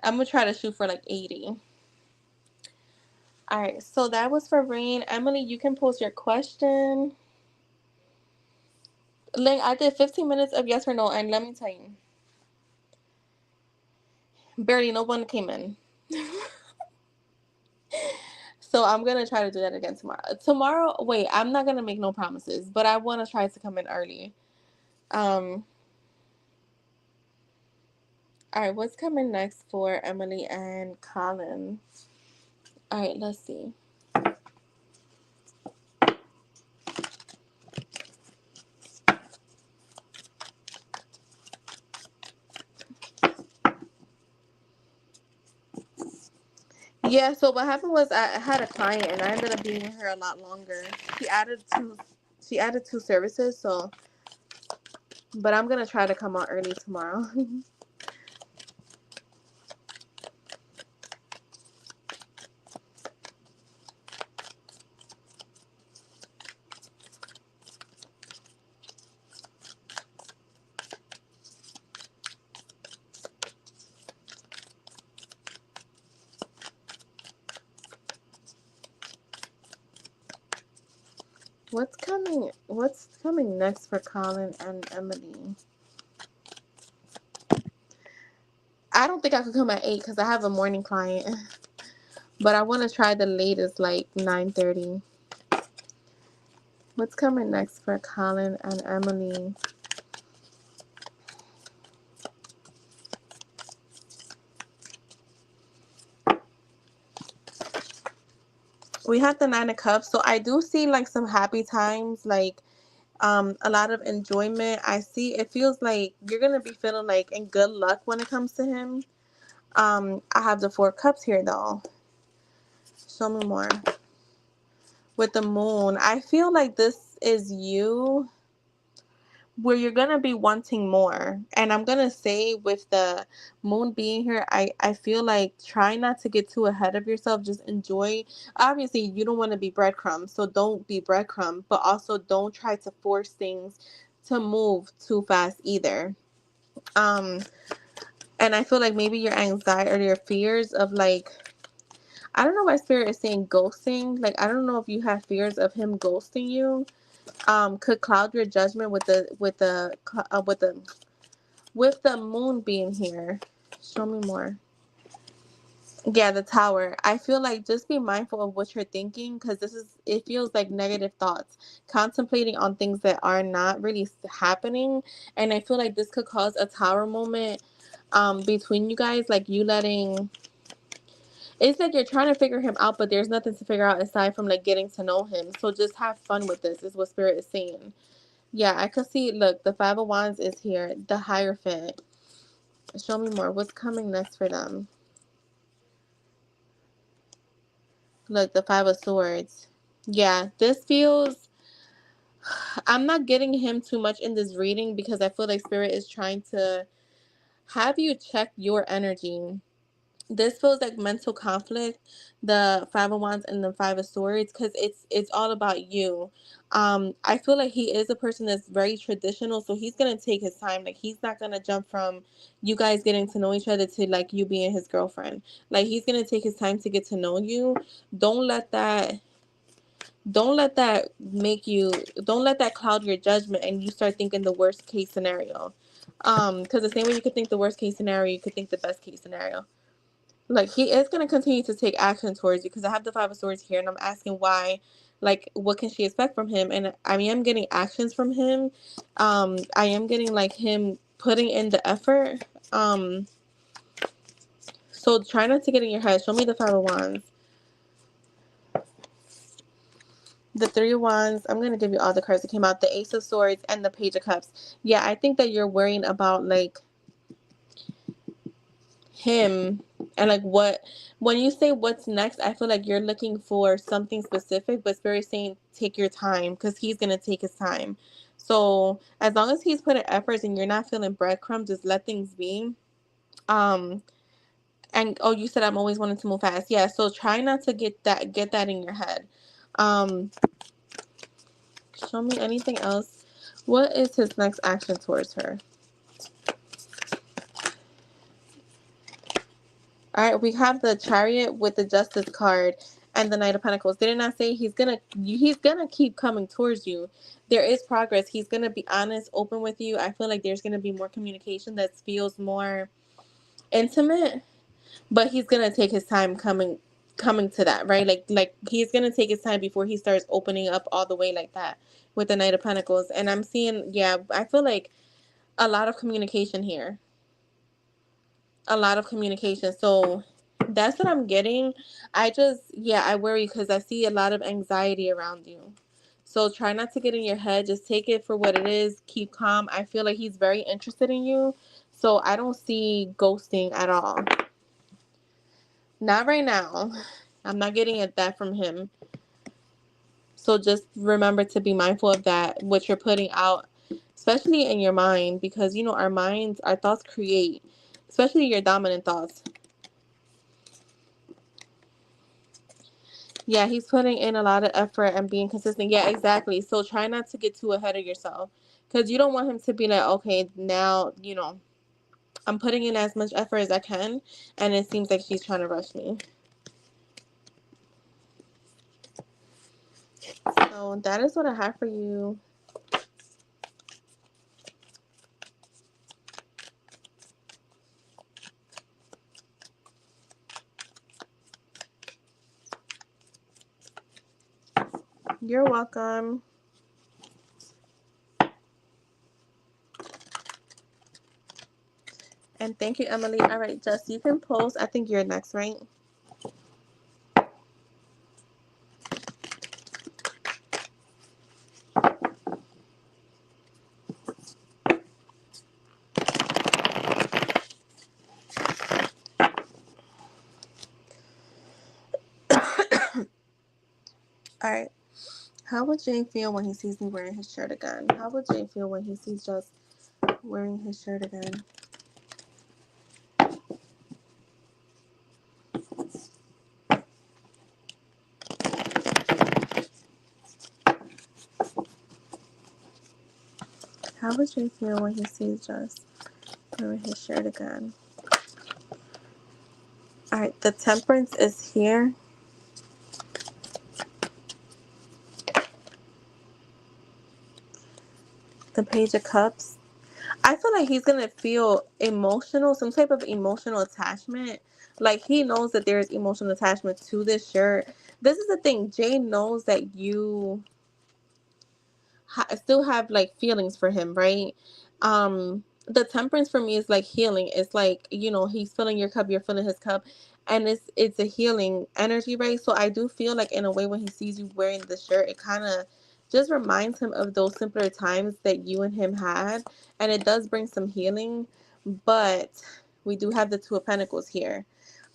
I'm gonna try to shoot for like 80. All right. So that was for Rain. Emily, you can post your question. Ling, I did 15 minutes of yes or no, and let me tell you, barely no one came in. So I'm gonna try to do that again tomorrow. Tomorrow, wait, I'm not gonna make no promises, but I want to try to come in early. Um, all right, what's coming next for Emily and Colin? All right, let's see. Yeah, so what happened was I had a client and I ended up being with her a lot longer. She added two, she added two services, so but I'm gonna try to come out early tomorrow. What's coming next for Colin and Emily? I don't think I could come at 8 because I have a morning client. But I want to try the latest, like 9:30. What's coming next for Colin and Emily? We have the Nine of Cups. So I do see like some happy times, like a lot of enjoyment. I see it feels like you're gonna be feeling like in good luck when it comes to him. I have the Four Cups here though. Show me more. With the Moon, I feel like this is you where you're gonna be wanting more. And I'm gonna say with the Moon being here, I feel like try not to get too ahead of yourself. Just enjoy. Obviously you don't want to be breadcrumb, so don't be breadcrumb, but also don't try to force things to move too fast either. um and I feel like maybe your anxiety or your fears of like, I don't know why spirit is saying ghosting. Like I don't know if you have fears of him ghosting you. Could cloud your judgment with the Moon being here. Show me more. Yeah, the Tower. I feel like just be mindful of what you're thinking, because it feels like negative thoughts, contemplating on things that are not really happening. And I feel like this could cause a Tower moment between you guys, like you letting, it's like you're trying to figure him out, but there's nothing to figure out aside from like getting to know him. So just have fun with this, is what Spirit is saying. Yeah, I could see, look, the Five of Wands is here, the Hierophant. Show me more. What's coming next for them? Look, the Five of Swords. Yeah, this feels, I'm not getting him too much in this reading because I feel like Spirit is trying to have you check your energy. This feels like mental conflict, the Five of Wands and the Five of Swords, because it's all about you. I feel like he is a person that's very traditional, so he's gonna take his time. Like he's not gonna jump from you guys getting to know each other to like you being his girlfriend. Like he's gonna take his time to get to know you. Don't let that don't let that cloud your judgment and you start thinking the worst case scenario. Because the same way you could think the worst case scenario, you could think the best case scenario. Like he is going to continue to take action towards you, because I have the Five of Swords here and I'm asking why, like what can she expect from him? And I mean, I'm getting actions from him. I am getting like him putting in the effort. So try not to get in your head. Show me the Five of Wands. The Three of Wands. I'm going to give you all the cards that came out. The Ace of Swords and the Page of Cups. Yeah, I think that you're worrying about like him and like what, when you say what's next, I feel like you're looking for something specific, but Spirit saying take your time, because he's gonna take his time. So as long as he's putting efforts and you're not feeling breadcrumbs, just let things be. um and oh, you said I'm always wanting to move fast. Yeah, so try not to get that in your head. um Show me anything else. What is his next action towards her? All right, we have the Chariot with the Justice card and the Knight of Pentacles. Did it not say he's gonna keep coming towards you? There is progress. He's gonna be honest, open with you. I feel like there's gonna be more communication that feels more intimate, but he's gonna take his time coming to that, right? Like he's gonna take his time before he starts opening up all the way like that with the Knight of Pentacles. And I'm seeing, yeah, I feel like a lot of communication here, a lot of communication. So that's what I'm getting. Yeah, I worry because I see a lot of anxiety around you. So try not to get in your head. Just take it for what it is. Keep calm. I feel like he's very interested in you. So I don't see ghosting at all. Not right now. I'm not getting at that from him. So just remember to be mindful of that, what you're putting out, especially in your mind, because you know our minds, our thoughts create, especially your dominant thoughts. Yeah, he's putting in a lot of effort and being consistent. Yeah, exactly. So try not to get too ahead of yourself, because you don't want him to be like, okay, now, I'm putting in as much effort as I can, and it seems like she's trying to rush me. So that is what I have for you. You're welcome. And thank you, Emily. All right, Jess, you can post. I think you're next, right? All right. How would Jay feel when he sees me wearing his shirt again? How would Jay feel when he sees Jess wearing his shirt again? How would Jay feel when he sees Jess wearing his shirt again? All right, the temperance is here. The page of cups. I feel like he's gonna feel emotional, some type of emotional attachment. Like he knows that there's emotional attachment to this shirt. This is the thing. Jay knows that you still have like feelings for him, right? The temperance for me is like healing. It's like, he's filling your cup, you're filling his cup, and it's a healing energy, right? So I do feel like in a way when he sees you wearing the shirt, it kind of just reminds him of those simpler times that you and him had, and it does bring some healing. But we do have the Two of Pentacles here.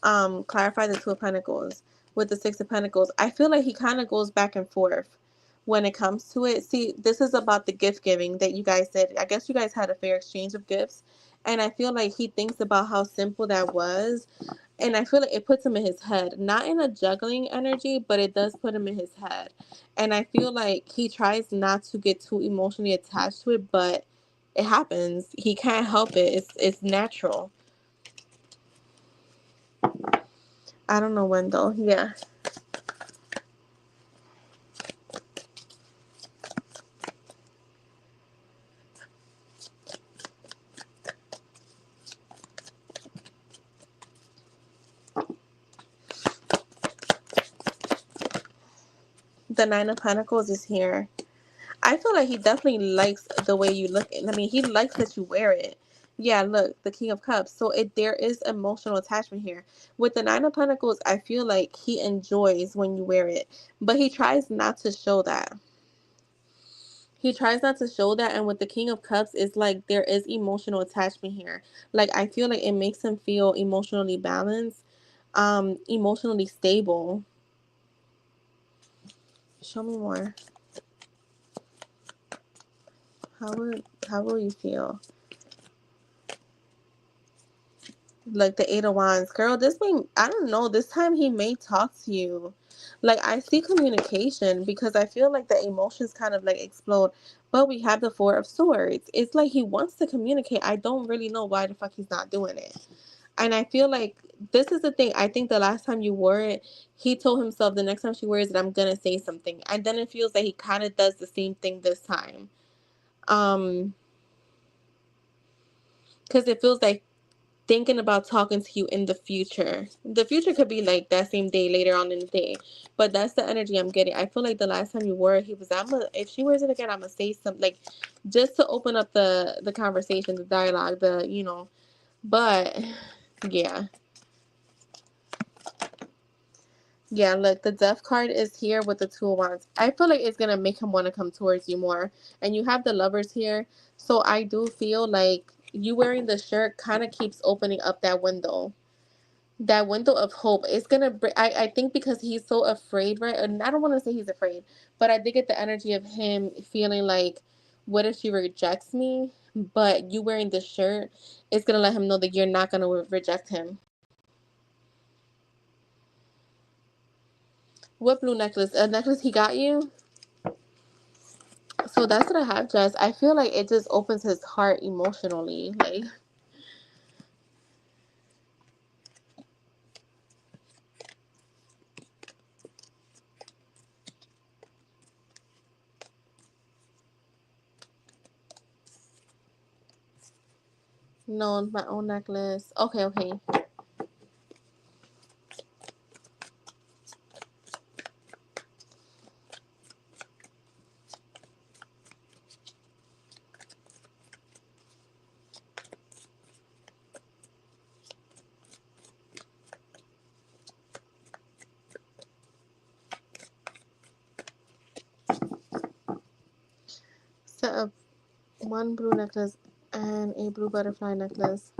Clarify the Two of Pentacles with the Six of Pentacles. I feel like he kind of goes back and forth when it comes to it. See, this is about the gift giving that you guys said. I guess you guys had a fair exchange of gifts. And I feel like he thinks about how simple that was. And I feel like it puts him in his head. Not in a juggling energy, but it does put him in his head. And I feel like he tries not to get too emotionally attached to it, but it happens. He can't help it. It's natural. I don't know when though. Yeah. The Nine of Pentacles is here. I feel like he definitely likes the way you look. I mean, he likes that you wear it. Yeah, look, the King of Cups. So there is emotional attachment here. With the Nine of Pentacles, I feel like he enjoys when you wear it, but he tries not to show that. He tries not to show that, and with the King of Cups, it's like there is emotional attachment here. Like I feel like it makes him feel emotionally balanced, emotionally stable. Show me more. How will you feel? Like the Eight of Wands, girl, I don't know, this time he may talk to you. Like I see communication because I feel like the emotions kind of like explode. But we have the Four of Swords. It's like he wants to communicate. I don't really know why the fuck he's not doing it. And I feel like this is the thing. I think the last time you wore it, he told himself the next time she wears it, I'm gonna say something. And then it feels like he kind of does the same thing this time. Um, because it feels like thinking about talking to you in the future. The future could be like that same day, later on in the day. But that's the energy I'm getting. I feel like the last time you wore it, he was, if she wears it again, I'm gonna say something, like just to open up the conversation, the dialogue, but yeah. Yeah, look, the Death card is here with the Two of Wands. I feel like it's gonna make him want to come towards you more. And you have the Lovers here. So I do feel like you wearing the shirt kind of keeps opening up that window of hope. It's gonna bring, I think because he's so afraid, right? And I don't want to say he's afraid, but I did get the energy of him feeling like, what if she rejects me? But you wearing the shirt is gonna let him know that you're not gonna reject him. What blue necklace? A necklace he got you? So that's what I have, Jess. I feel like it just opens his heart emotionally. Like, no, my own necklace. Okay, okay. one blue necklace and a blue butterfly necklace.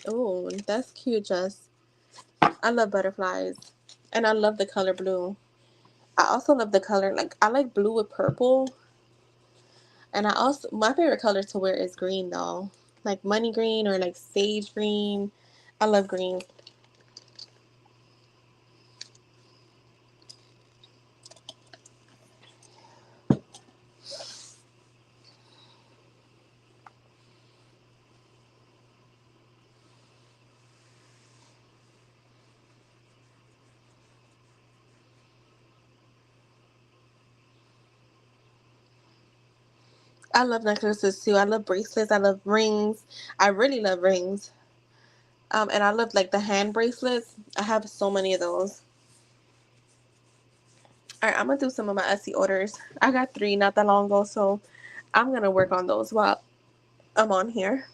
Oh, that's cute, Jess. I love butterflies. And I love the color blue. I also love the color, like, I like blue with purple. And I also, my favorite color to wear is green, though. Like money green or like sage green. I love green. I love necklaces too. I love bracelets. I love rings. I really love rings. And I love like the hand bracelets. I have so many of those. All right, I'm gonna do some of my Etsy orders. I got 3 not that long ago, so I'm gonna work on those while I'm on here.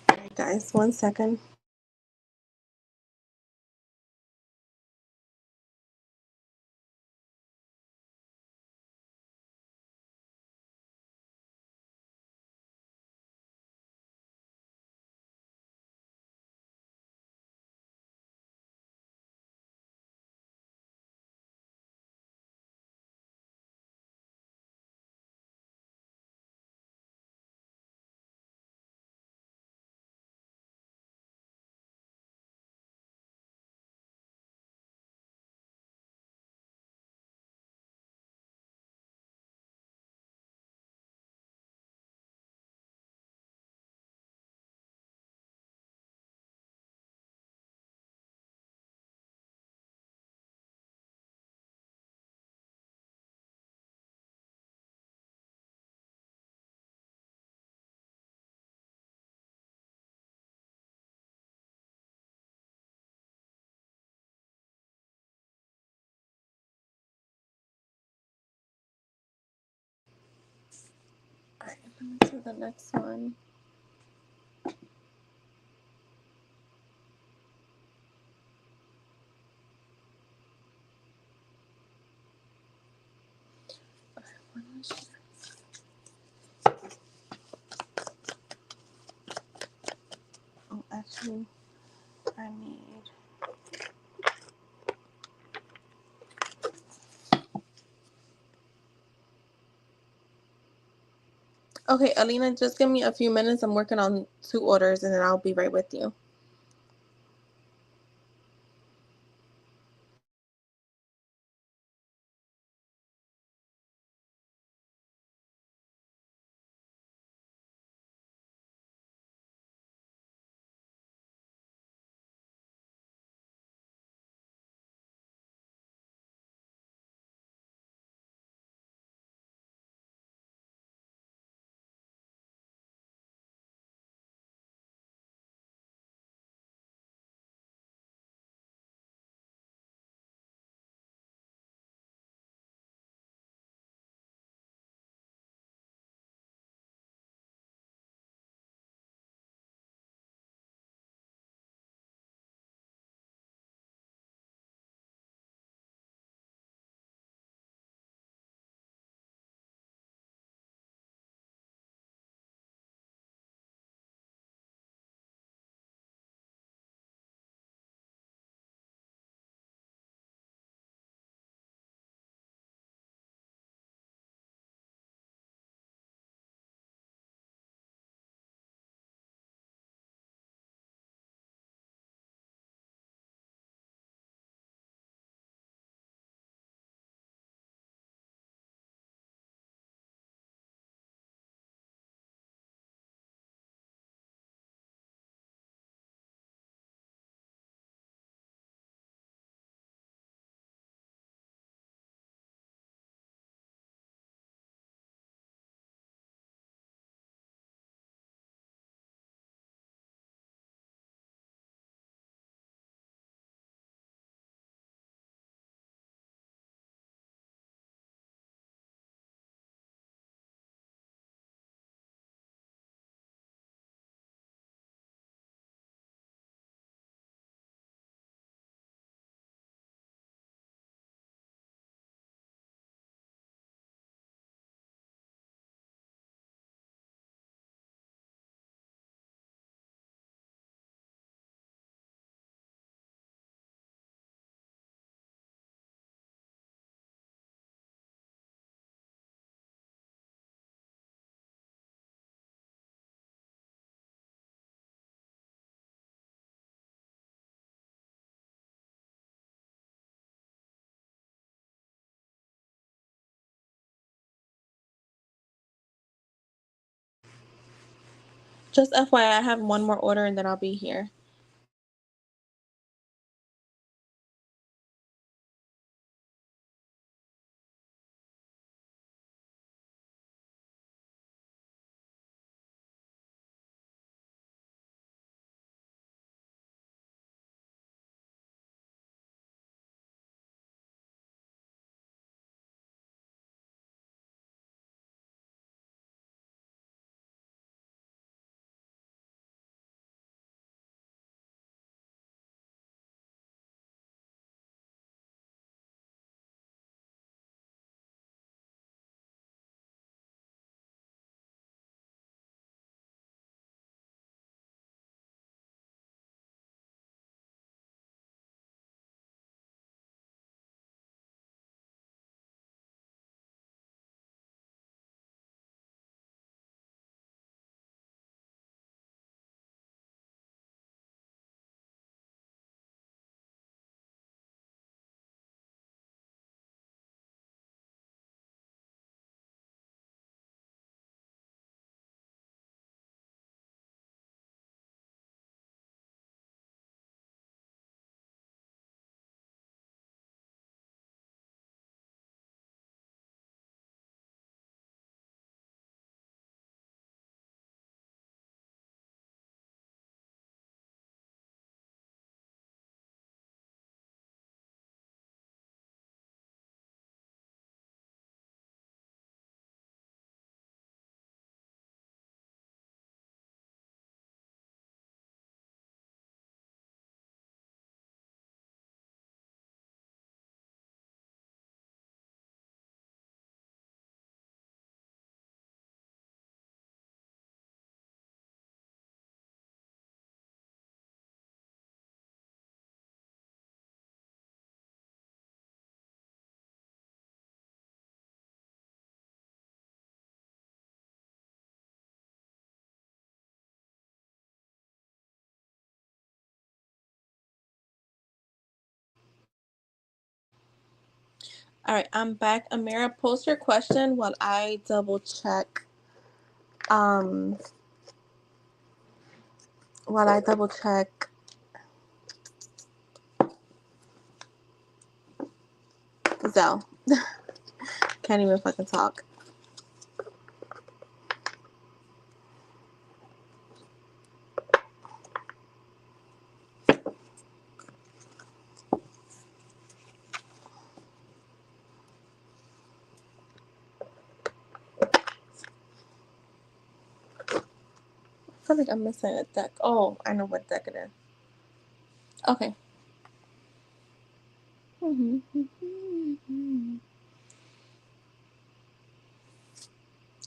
All right, guys, 1 second. All right, let me do the next one. Oh, actually, I need. Okay, Alina, just give me a few minutes. I'm working on 2 orders and then I'll be right with you. Just FYI, I have one more order and then I'll be here. All right, I'm back. Amira, post your question while I double check. Um, while I double check Zelle. Can't even fucking talk. I feel like I'm missing a deck. Oh, I know what deck it is. Okay.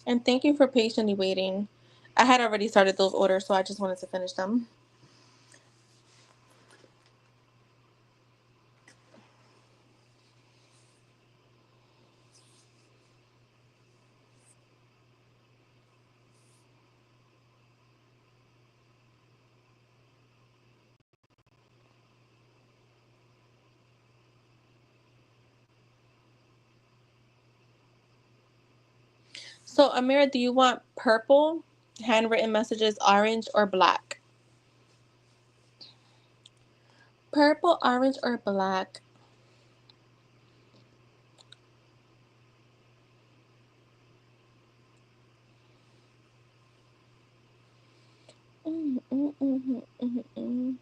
And thank you for patiently waiting. I had already started those orders, so I just wanted to finish them. So, Amira, do you want purple, handwritten messages, orange, or black? Purple, orange, or black? Mm, mm, mm, mm, mm, mm.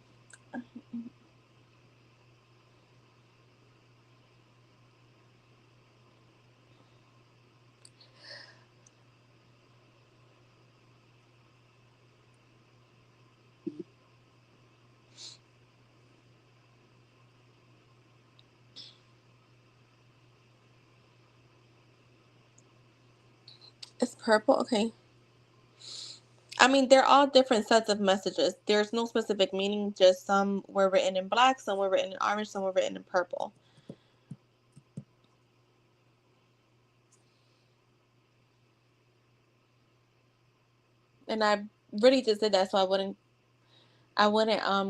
It's purple? Okay. I mean, they're all different sets of messages. There's no specific meaning, just some were written in black, some were written in orange, some were written in purple. And I really just did that so I wouldn't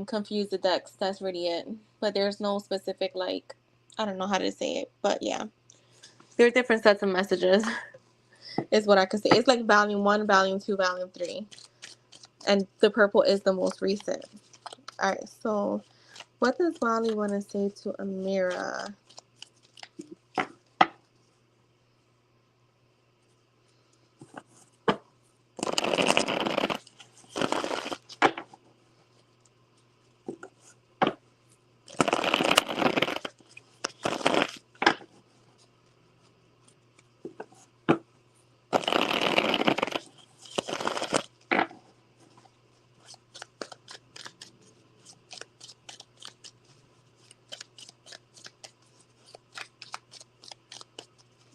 confuse the decks. That's really it. But there's no specific, like, I don't know how to say it, but yeah. There are different sets of messages is what I could say. It's like volume 1, volume 2, volume 3. And the purple is the most recent. All right, so what does Molly want to say to Amira?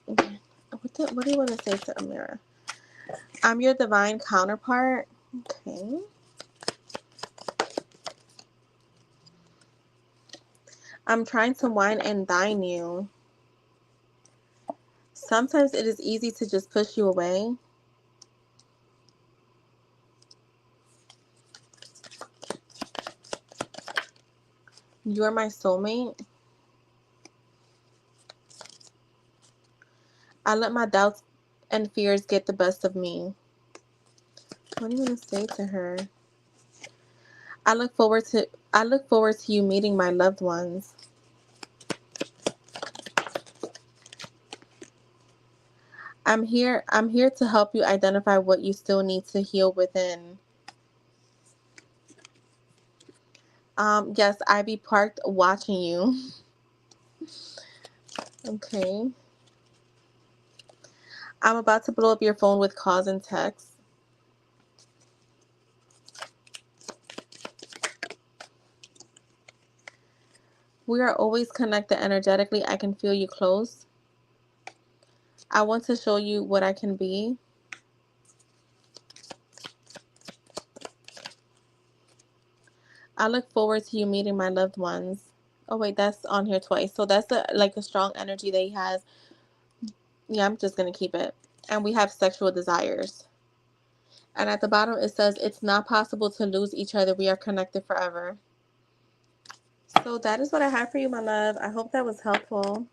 Okay. What do you want to say to Amira? I'm your divine counterpart. Okay. I'm trying to wine and dine you. Sometimes it is easy to just push you away. You're my soulmate. I let my doubts and fears get the best of me. What do you want to say to her? I look forward to you meeting my loved ones. I'm here to help you identify what you still need to heal within. Yes, I be parked watching you. Okay. I'm about to blow up your phone with calls and texts. We are always connected energetically. I can feel you close. I want to show you what I can be. I look forward to you meeting my loved ones. Oh wait, that's on here twice. So that's the strong energy that he has. Yeah, I'm just gonna keep it. And we have sexual desires. And at the bottom it says it's not possible to lose each other. We are connected forever. So that is what I have for you, my love. I hope that was helpful.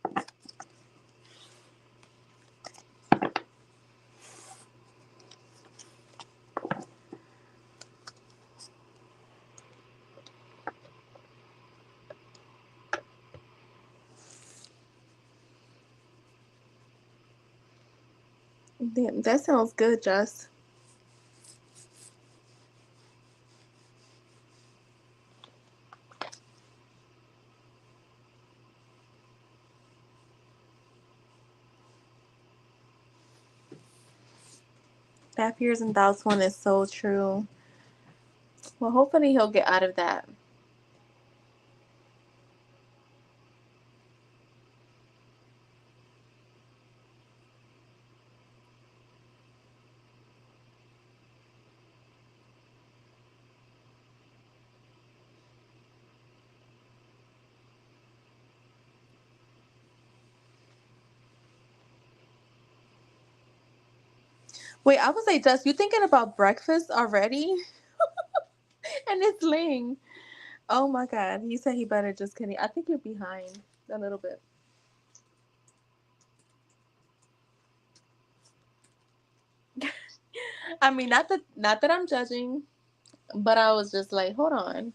Damn, that sounds good, Jess. That fears and doubts one is so true. Well, hopefully he'll get out of that. Wait, I was like, Jess, you thinking about breakfast already? And it's Ling. Oh my God. He said he better just kidding. I think you're behind a little bit. I mean, not that I'm judging, but I was just like, hold on.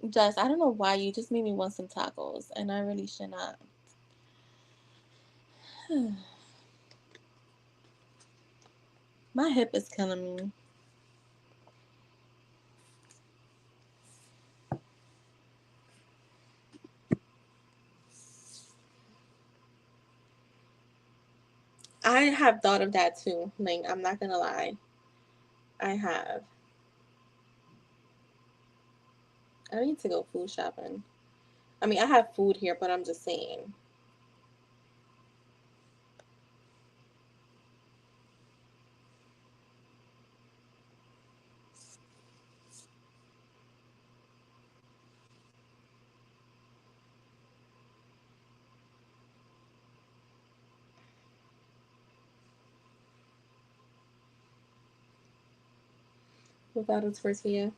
Jess, I don't know why you just made me want some tacos, and I really should not. My hip is killing me. I have thought of that too. Like, I'm not gonna lie. I have. I need to go food shopping. I mean, I have food here, but I'm just saying. without a tortilla.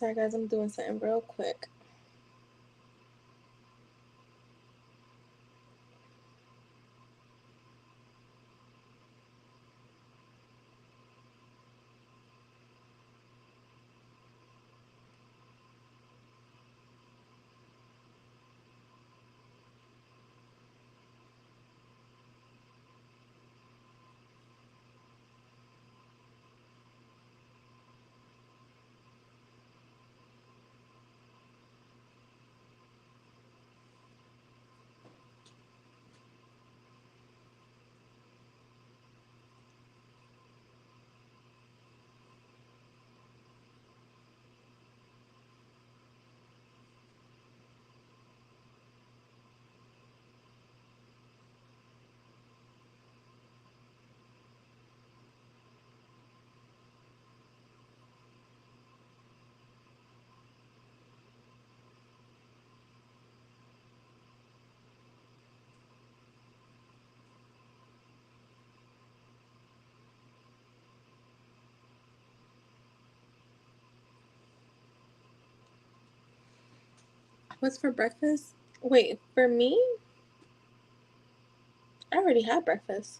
Sorry guys, I'm doing something real quick. What's for breakfast? Wait, for me? I already had breakfast.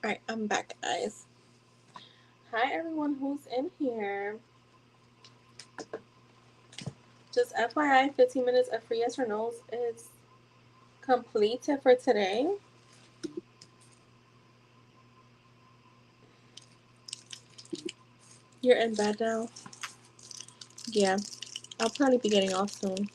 Alright, I'm back, guys. Hi, everyone who's in here. Just FYI, 15 minutes of free yes or no's is completed for today. You're in bed now? Yeah, I'll probably be getting off soon.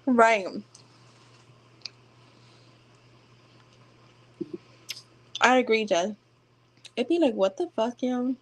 Right. I agree, Jess. It'd be like, what the fuck, yo?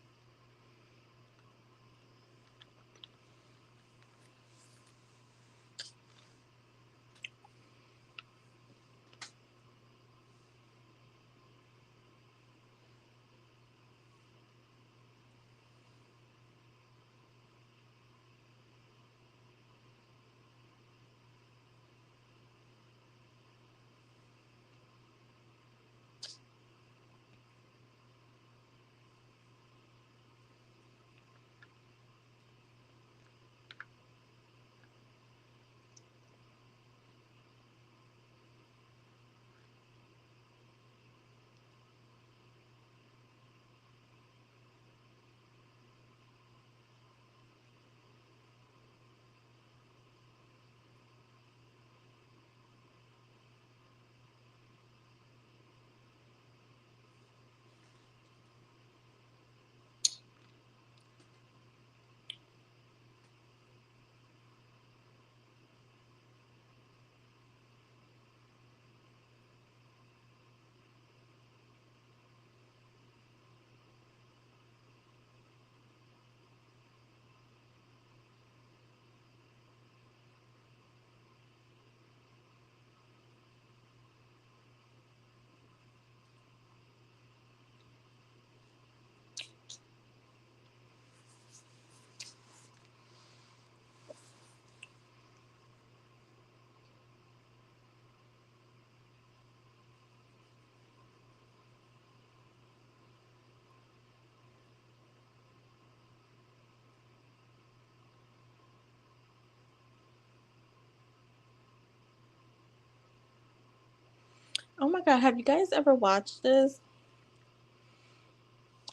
Oh my god, have you guys ever watched this?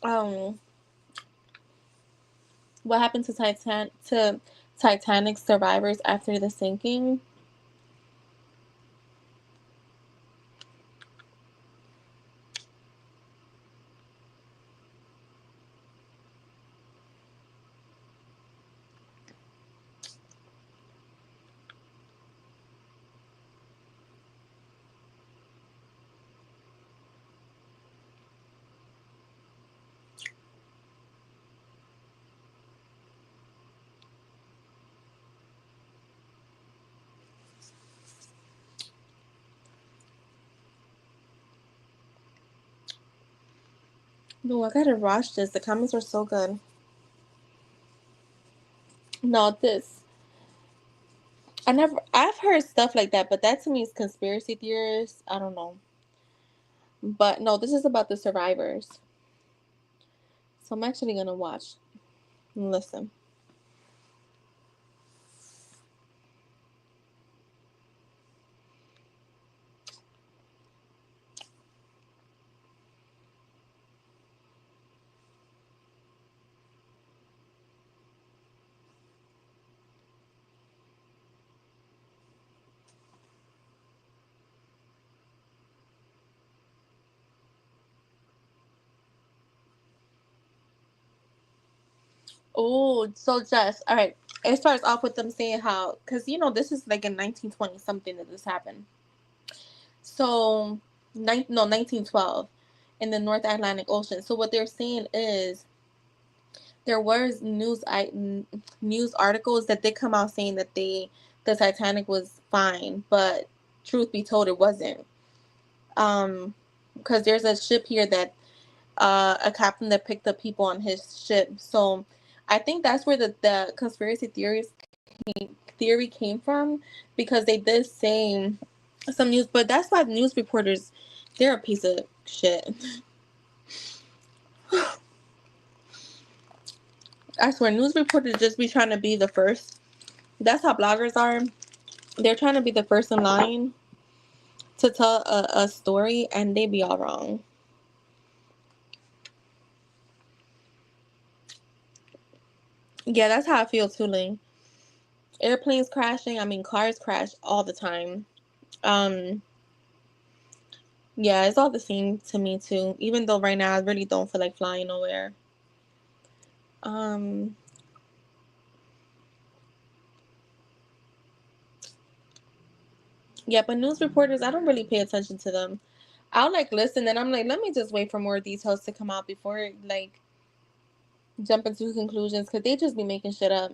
Um, what happened to Titanic survivors after the sinking? No, I gotta watch this. The comments were so good. No, this. I've heard stuff like that, but that to me is conspiracy theorists. I don't know. But no, this is about the survivors. So I'm actually gonna watch and listen. Oh, so Jess, all right. It starts off with them saying how, because this is like in 1920 something that this happened. So, 1912 in the North Atlantic Ocean. So what they're saying is there was news articles that did come out saying that the Titanic was fine, but truth be told, it wasn't. Because there's a ship here that a captain that picked up people on his ship. So I think that's where the conspiracy theory came from, because they did say some news, but that's why news reporters, they're a piece of shit. I swear, news reporters just be trying to be the first. That's how bloggers are. They're trying to be the first in line to tell a story, and they be all wrong. Yeah, that's how I feel too, Ling. Airplanes crashing, I mean, cars crash all the time. Um, yeah, it's all the same to me too. Even though right now I really don't feel like flying nowhere. Um, Yeah, but news reporters, I don't really pay attention to them. I'll like listen, and I'm like, let me just wait for more details to come out before like jump into conclusions, because they just be making shit up.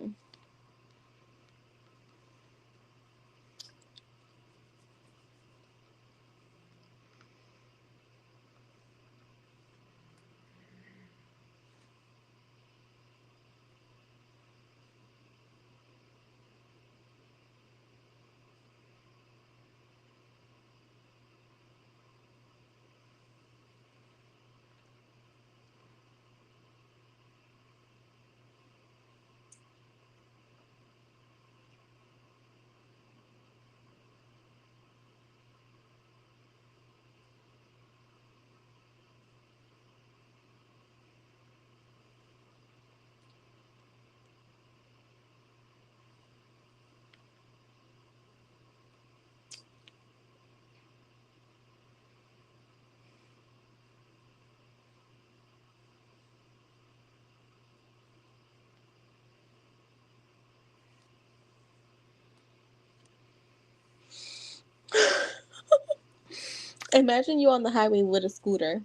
Imagine you on the highway with a scooter.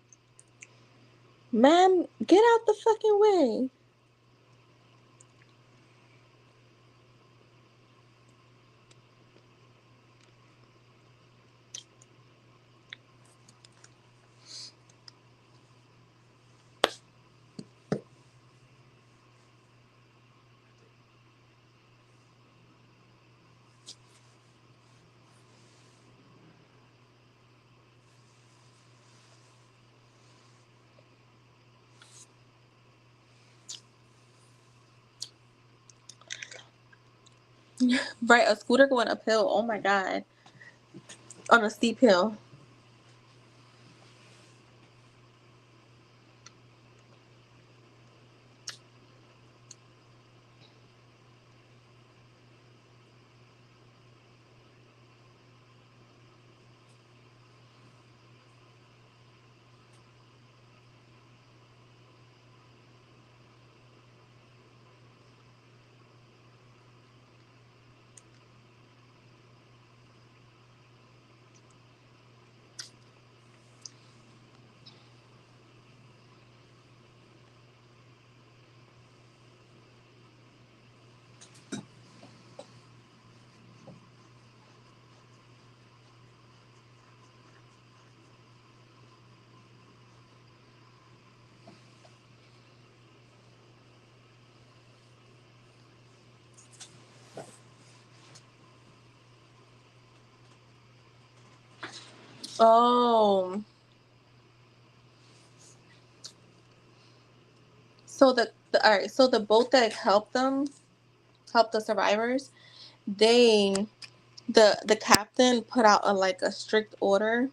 Man, get out the fucking way. Right, a scooter going uphill. Oh my god. On a steep hill. Oh. So the all right, so the boat that helped the survivors, they the captain put out a like a strict order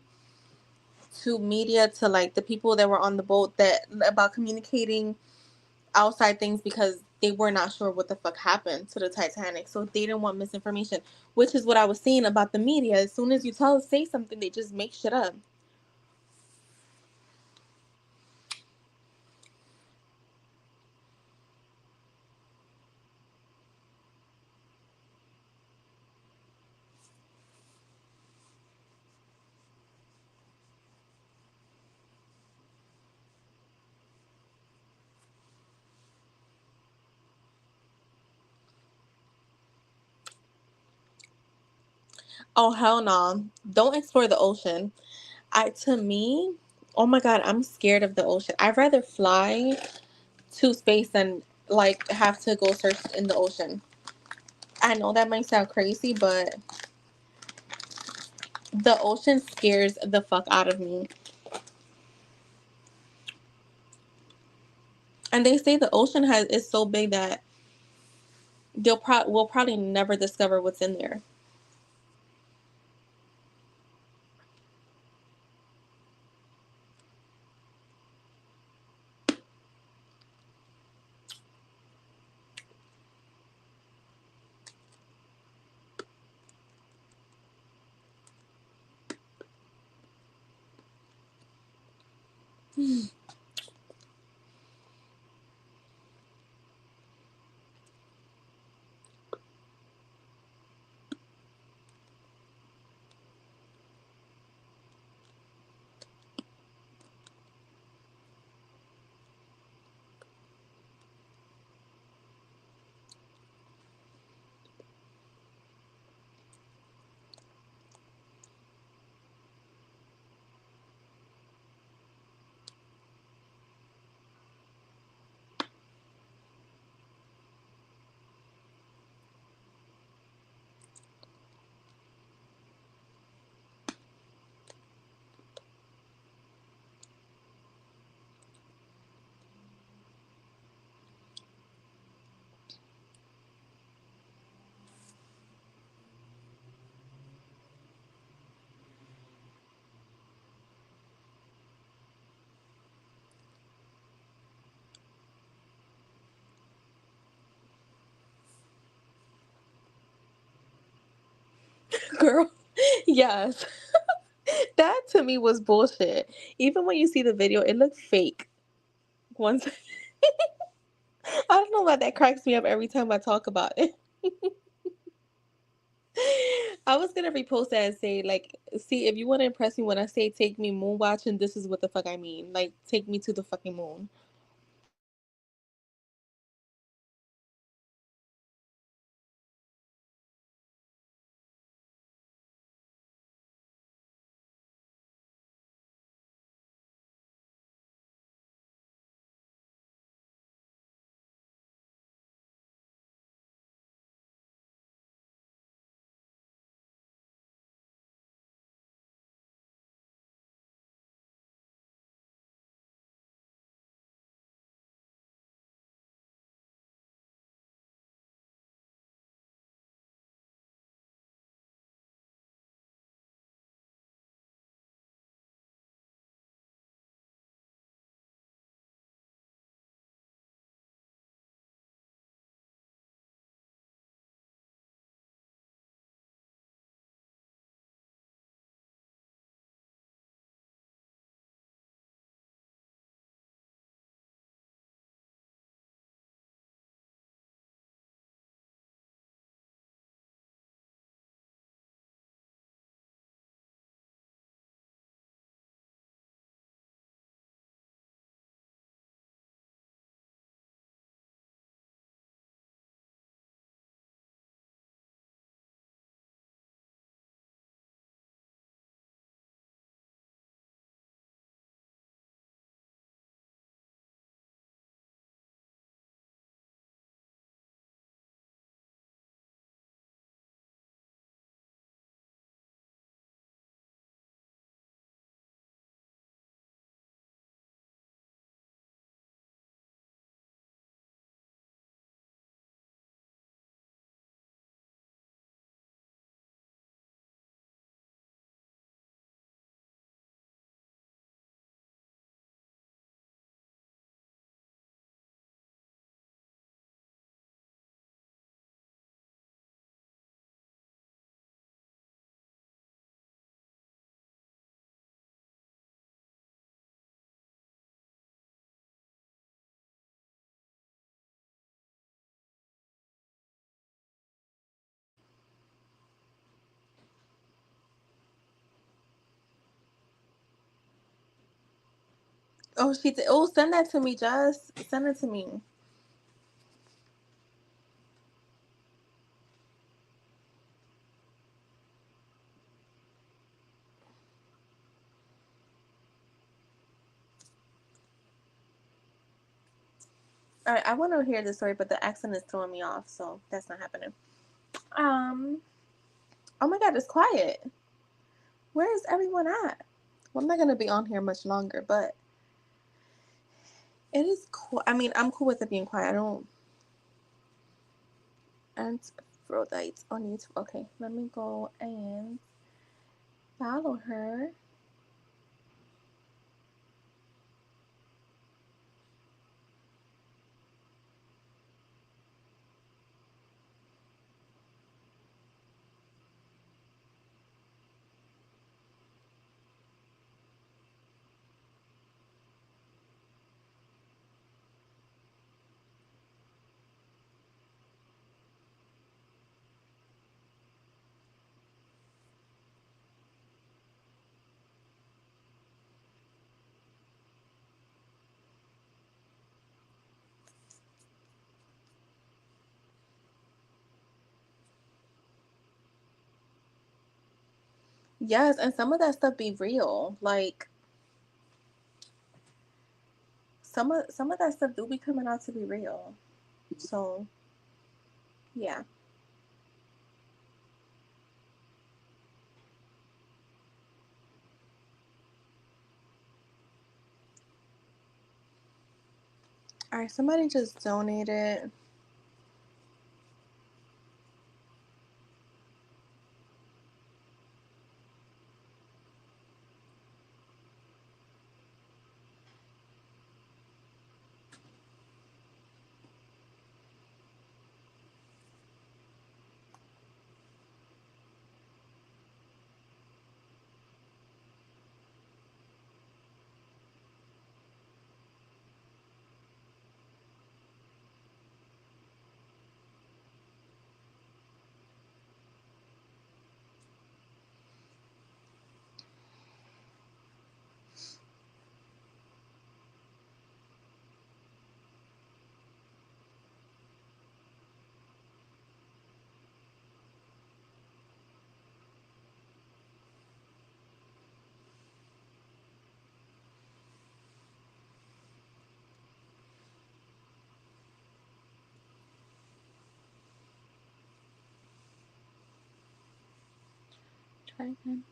to media, to like the people that were on the boat, that about communicating outside things, because they were not sure what the fuck happened to the Titanic. So they didn't want misinformation, which is what I was saying about the media. As soon as you say something, they just make shit up. Oh hell no. Don't explore the ocean. To me, oh my god, I'm scared of the ocean. I'd rather fly to space than like have to go search in the ocean. I know that might sound crazy, but the ocean scares the fuck out of me. And they say the ocean has is so big that we'll probably never discover what's in there. Girl, yes. That to me was bullshit. Even when you see the video, it looked fake. Once I don't know why that cracks me up every time I talk about it. I was gonna repost that and say, like, see, if you want to impress me when I say take me moon watching, this is what the fuck I mean. Like, take me to the fucking moon. Oh, she did. Oh, send that to me, Jess. Send it to me. All right, I want to hear the story, but the accent is throwing me off, so that's not happening. Um. Oh my God, it's quiet. Where is everyone at? Well, I'm not gonna be on here much longer, but it is cool. I mean, I'm cool with it being quiet. I don't. And Aphrodite on YouTube. Okay, let me go and follow her. Yes, and some of that stuff be real. Like some of that stuff do be coming out to be real. So yeah. All right, somebody just donated. Okay, then.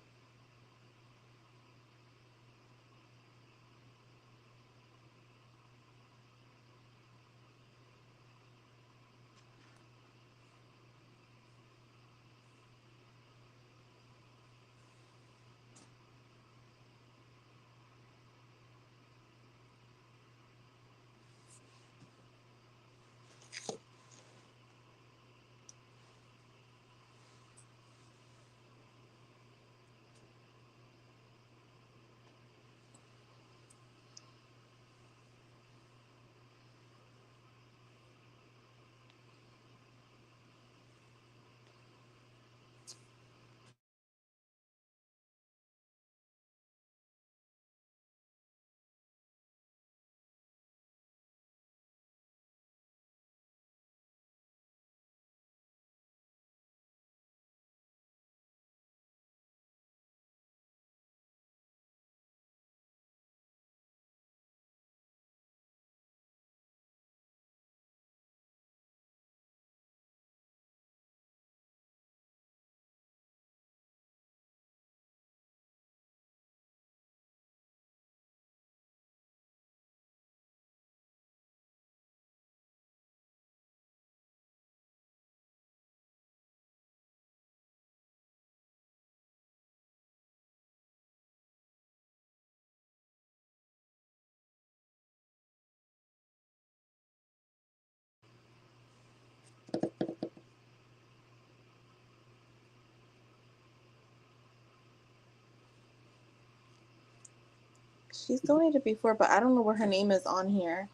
She's donated before, but I don't know where her name is on here.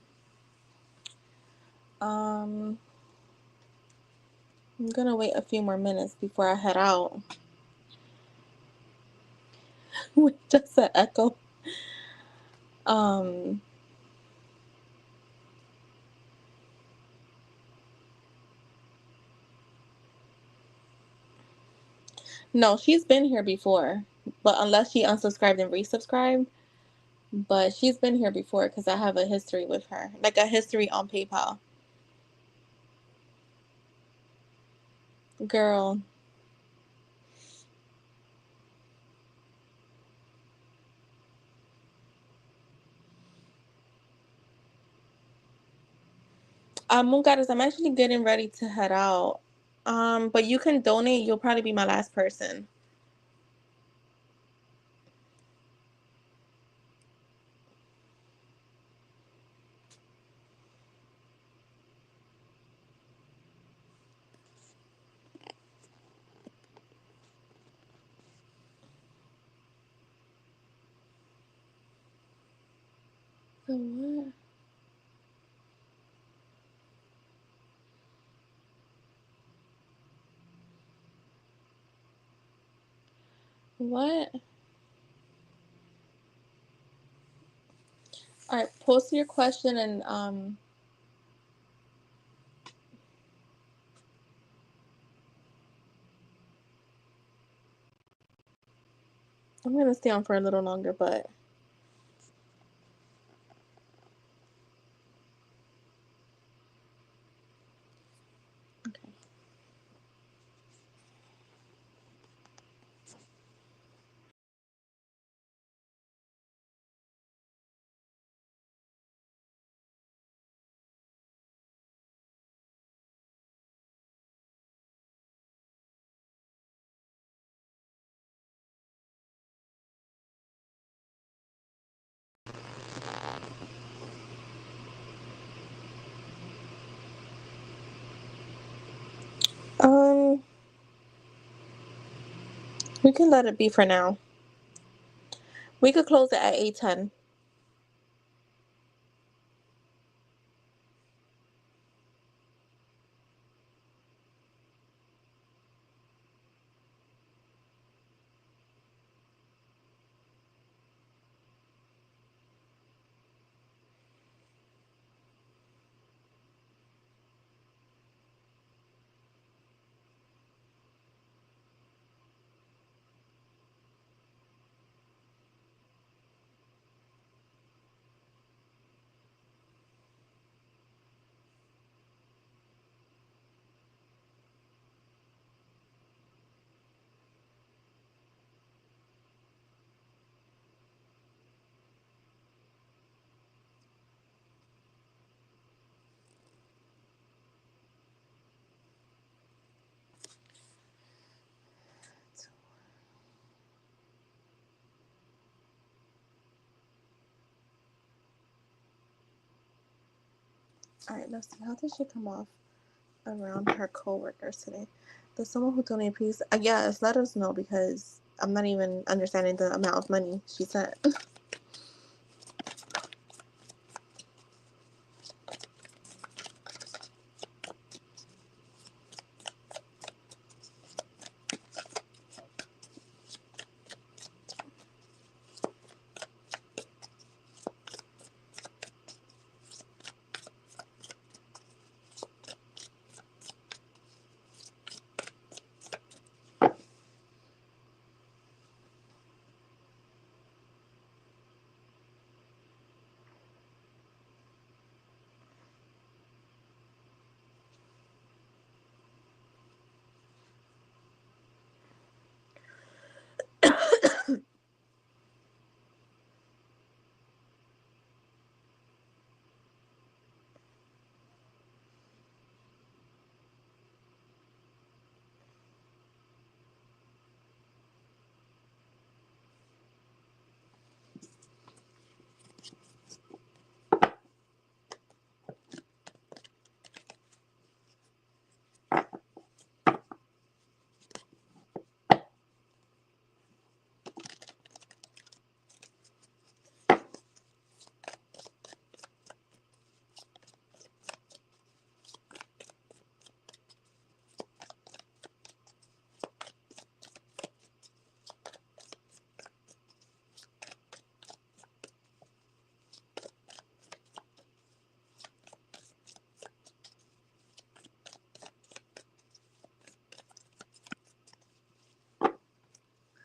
I'm gonna wait a few more minutes before I head out. With just an echo. Um, no, she's been here before, but unless she unsubscribed and resubscribed, but she's been here before because I have a history with her, like a history on PayPal. Girl, Moon Goddess, I'm actually getting ready to head out. But you can donate. You'll probably be my last person. So what? What? All right, post your question and I'm gonna stay on for a little longer, but okay. Um, we can let it be for now. We could close it at 8:10. All right, let's see. How did she come off around her coworkers today? Does someone who donated, please? Yes, let us know because I'm not even understanding the amount of money she sent.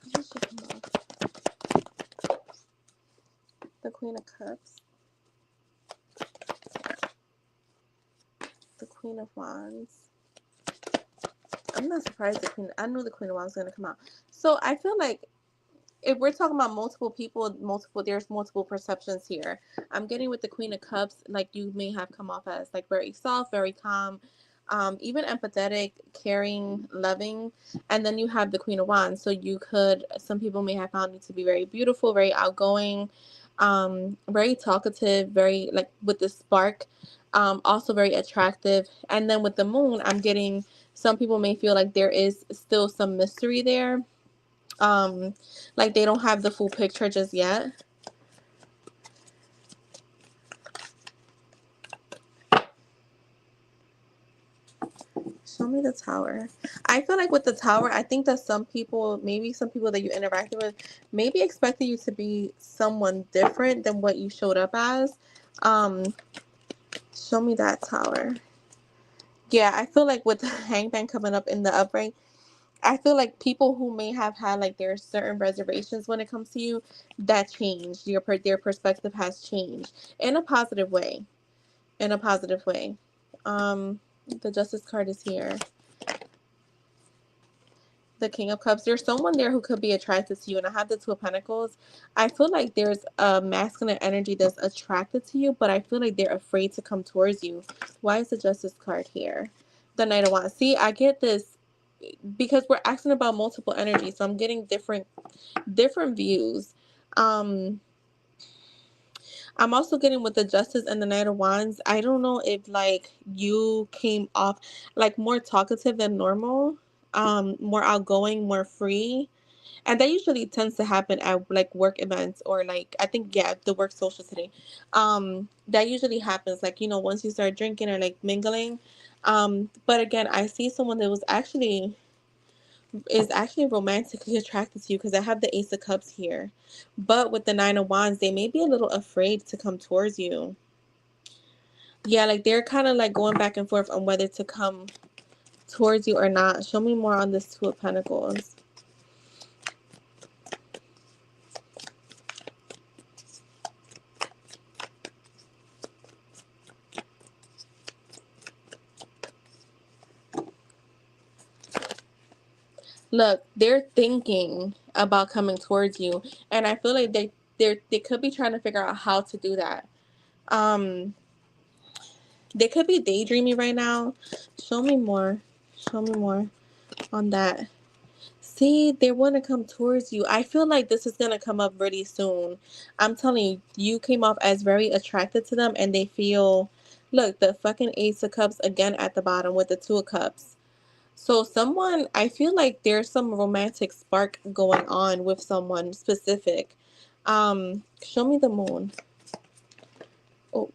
How did she come off? The Queen of Cups, the Queen of Wands. I'm not surprised I knew the Queen of Wands was gonna come out. So I feel like if we're talking about multiple people, there's multiple perceptions here. I'm getting with the Queen of Cups, like you may have come off as like very soft, very calm, even empathetic, caring, loving, and then you have the Queen of Wands. So some people may have found you to be very beautiful, very outgoing, very talkative, very like with the spark, also very attractive. And then with the Moon, I'm getting some people may feel like there is still some mystery there, like they don't have the full picture just yet. Show me the Tower. I feel like with the Tower, I think that maybe some people that you interacted with, maybe expected you to be someone different than what you showed up as. Um, Show me that Tower. Yeah, I feel like with the Hangman coming up in the upright, I feel like people who may have had like their certain reservations when it comes to you, that changed. Their perspective has changed in a positive way. In a positive way. The Justice card is here. The King of Cups. There's someone there who could be attracted to you, and I have the Two of Pentacles. I feel like there's a masculine energy that's attracted to you, but I feel like they're afraid to come towards you. Why is the Justice card here? The Knight of Wands. See, I get this because we're asking about multiple energies, so I'm getting different views. Um, I'm also getting with the Justice and the Knight of Wands. I don't know if like you came off like more talkative than normal, more outgoing, more free. And that usually tends to happen at like work events or like I think yeah, the work social today. That usually happens like, once you start drinking or like mingling. But again, I see someone that is actually romantically attracted to you because I have the Ace of Cups here. But with the Nine of Wands, they may be a little afraid to come towards you. Yeah, like they're kind of like going back and forth on whether to come towards you or not. Show me more on this Two of Pentacles. Look, they're thinking about coming towards you, and I feel like they could be trying to figure out how to do that. Um, they could be daydreaming right now. Show me more. Show me more on that. See, they want to come towards you. I feel like this is going to come up really soon. I'm telling you, you came off as very attracted to them, and they feel Look, the fucking Ace of Cups again at the bottom with the Two of Cups. So someone, I feel like there's some romantic spark going on with someone specific. Show me the moon. Oh,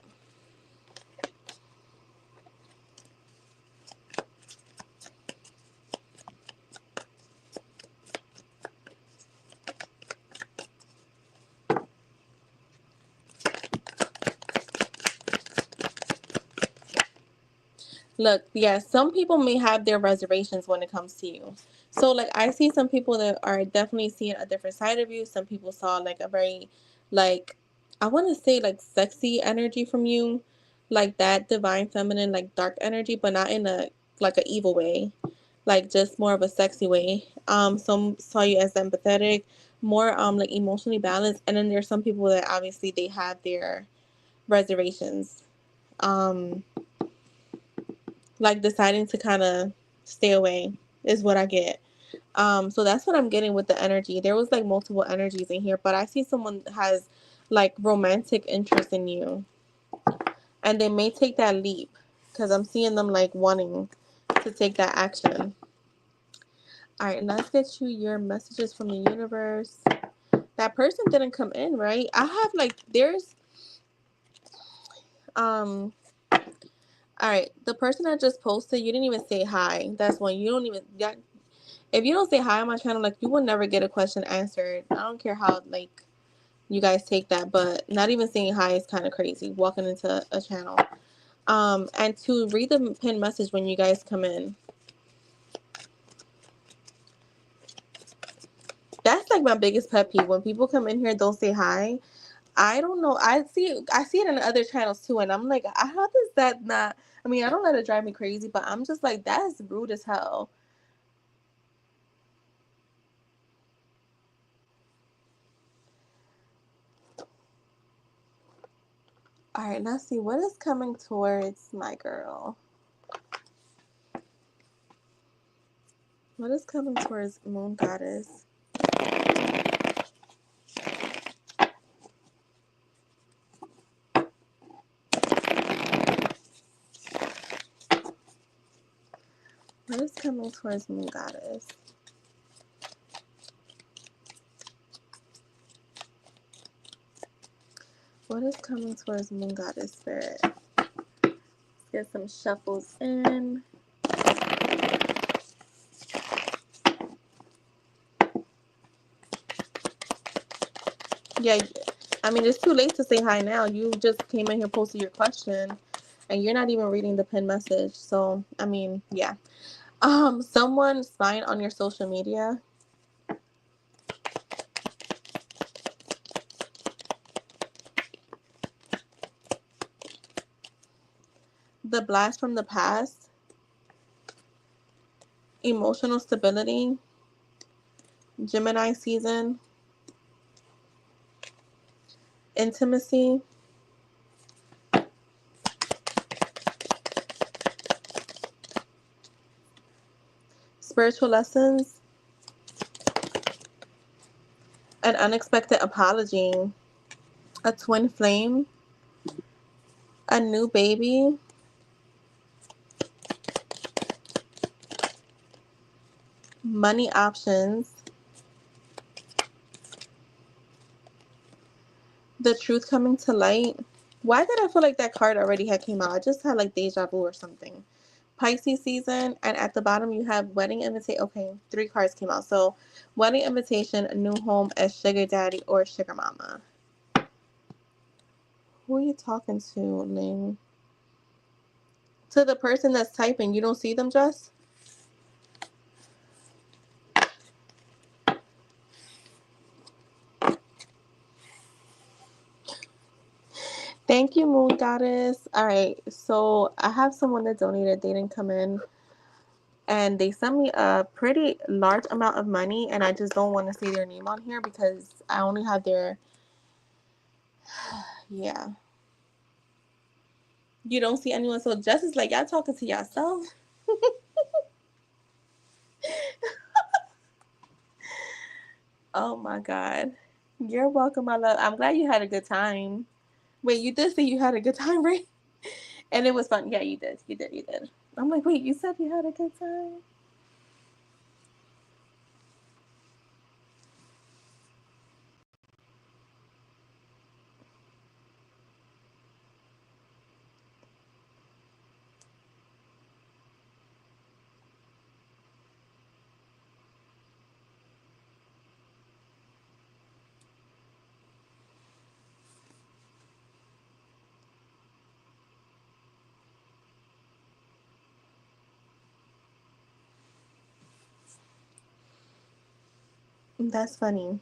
look, yeah, some people may have their reservations when it comes to you. So, like, I see some people that are definitely seeing a different side of you. Some people saw, like, a very, like, I want to say, like, sexy energy from you, like that divine feminine, like, dark energy, but not in a, like, a evil way, like, just more of a sexy way. Some saw you as empathetic, more, like, emotionally balanced. And then there's some people that obviously they have their reservations. Um, like deciding to kind of stay away is what I get. So that's what I'm getting with the energy. There was like multiple energies in here, but I see someone has like romantic interest in you, and they may take that leap because I'm seeing them like wanting to take that action. All right, let's get you your messages from the universe. That person didn't come in, right? I have like there's um all right, the person that just posted, you didn't even say hi. That's one. You don't even that if you don't say hi on my channel, like you will never get a question answered. I don't care how like you guys take that, but not even saying hi is kind of crazy. Walking into a channel, and to read the pin message when you guys come in. That's like my biggest pet peeve when people come in here don't say hi. I don't know. I see it in other channels too, and I'm like, how does that not? I mean, I don't let it drive me crazy, but I'm just like that is rude as hell. All right, let's see what is coming towards my girl. What is coming towards Moon Goddess? What is coming towards Moon Goddess? What is coming towards Moon Goddess Spirit? Let's get some shuffles in. Yeah, I mean, it's too late to say hi now. You just came in here, posted your question, and you're not even reading the pin message. So, I mean, yeah. Someone spying on your social media. The blast from the past. Emotional stability. Gemini season. Intimacy. Spiritual lessons. An unexpected apology. A twin flame. A new baby. Money options. The truth coming to light. Why did I feel like that card already had came out? I just had like deja vu or something. Pisces season, and at the bottom you have wedding invitation. Okay, 3 cards came out. So, wedding invitation, a new home, as sugar daddy or sugar mama. Who are you talking to, Ling? To the person that's typing, you don't see them, Jess? Thank you, Moon Goddess. All right, so I have someone that donated. They didn't come in, and they sent me a pretty large amount of money, and I just don't want to see their name on here because I only have their, yeah. You don't see anyone, so Jess is like, y'all talking to yourself? Oh my God. You're welcome, my love. I'm glad you had a good time. Wait, you did say you had a good time, right? And it was fun. Yeah, you did. You did. You did. I'm like, wait, you said you had a good time? That's funny.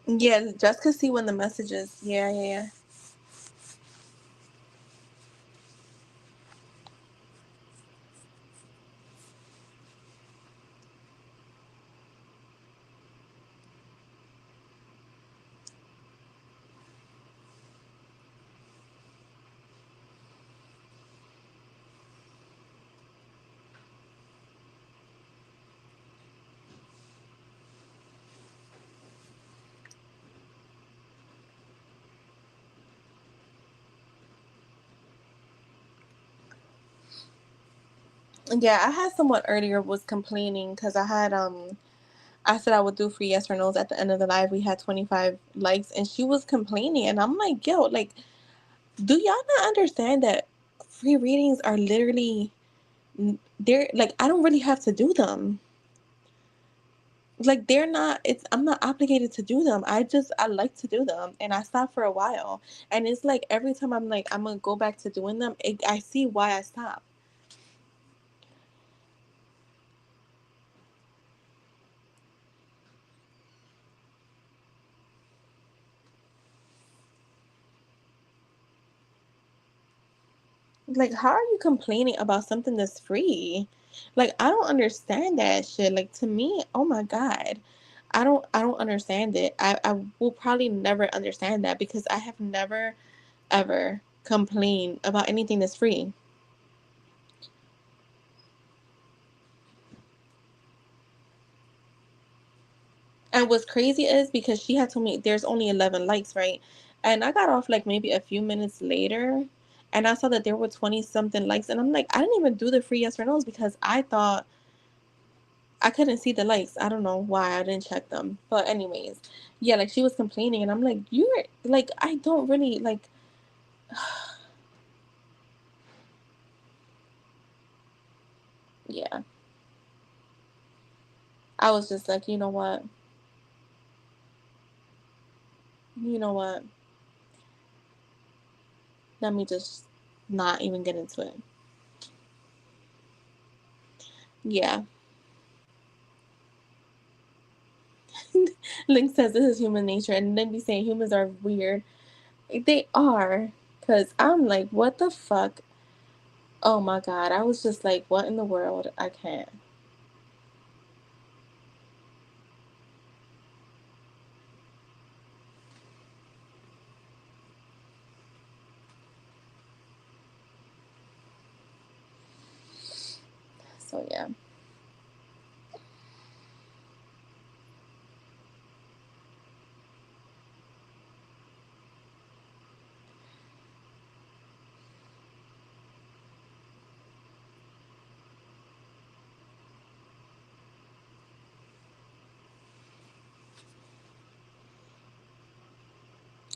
Yeah, just to see when the messages. Yeah, yeah, yeah. Yeah, I had someone earlier was complaining because I said I would do free yes or no's at the end of the live. We had 25 likes, and she was complaining, and I'm like, yo, like, do y'all not understand that free readings are literally they're like I don't really have to do them. Like they're not it's I'm not obligated to do them. I like to do them, and I stopped for a while, and it's like every time I'm like I'm gonna go back to doing them, I see why I stopped. Like, how are you complaining about something that's free? Like, I don't understand that shit. Like, to me, oh my God. I don't understand it. I will probably never understand that because I have never ever complained about anything that's free. And what's crazy is because she had told me there's only 11 likes, right? And I got off like maybe a few minutes later and I saw that there were 20 something likes. And I'm like, I didn't even do the free yes or no's because I thought I couldn't see the likes. I don't know why I didn't check them. But anyways, yeah, like she was complaining and I'm like, you're like I don't really like yeah. I was just like, you know what? You know what? Let me just not even get into it. Yeah. Link says this is human nature and then be saying humans are weird. They are. Cause I'm like, what the fuck? Oh my God. I was just like, what in the world? I can't. So yeah.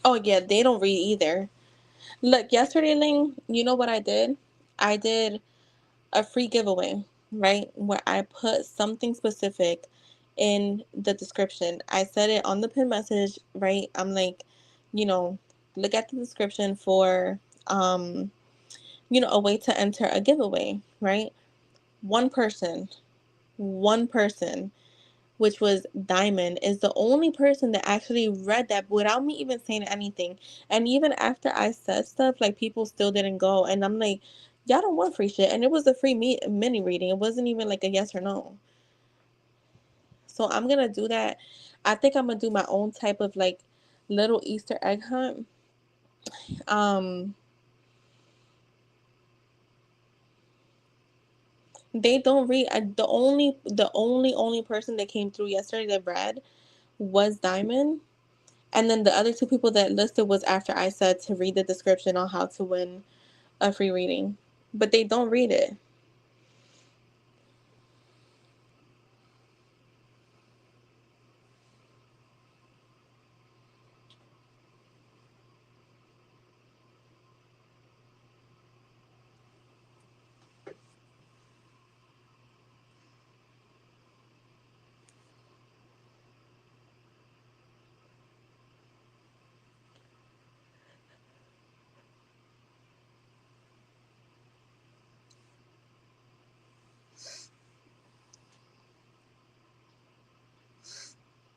Oh yeah, they don't read either. Look, yesterday, Ling, you know what I did? I did a free giveaway, right? Where I put something specific in the description. I said it on the pin message, right? I'm like, you know, look at the description for, a way to enter a giveaway, right? One person, one person, which was Diamond, is the only person that actually read that without me even saying anything. And even after I said stuff, like, people still didn't go. And I'm like, y'all don't want free shit. And it was a free mini reading. It wasn't even like a yes or no. So I'm gonna do that. I think I'm gonna do my own type of like little Easter egg hunt. Um, they don't read. The only person that came through yesterday that read was Diamond, and then the other two people that listed was after I said to read the description on how to win a free reading, but they don't read it.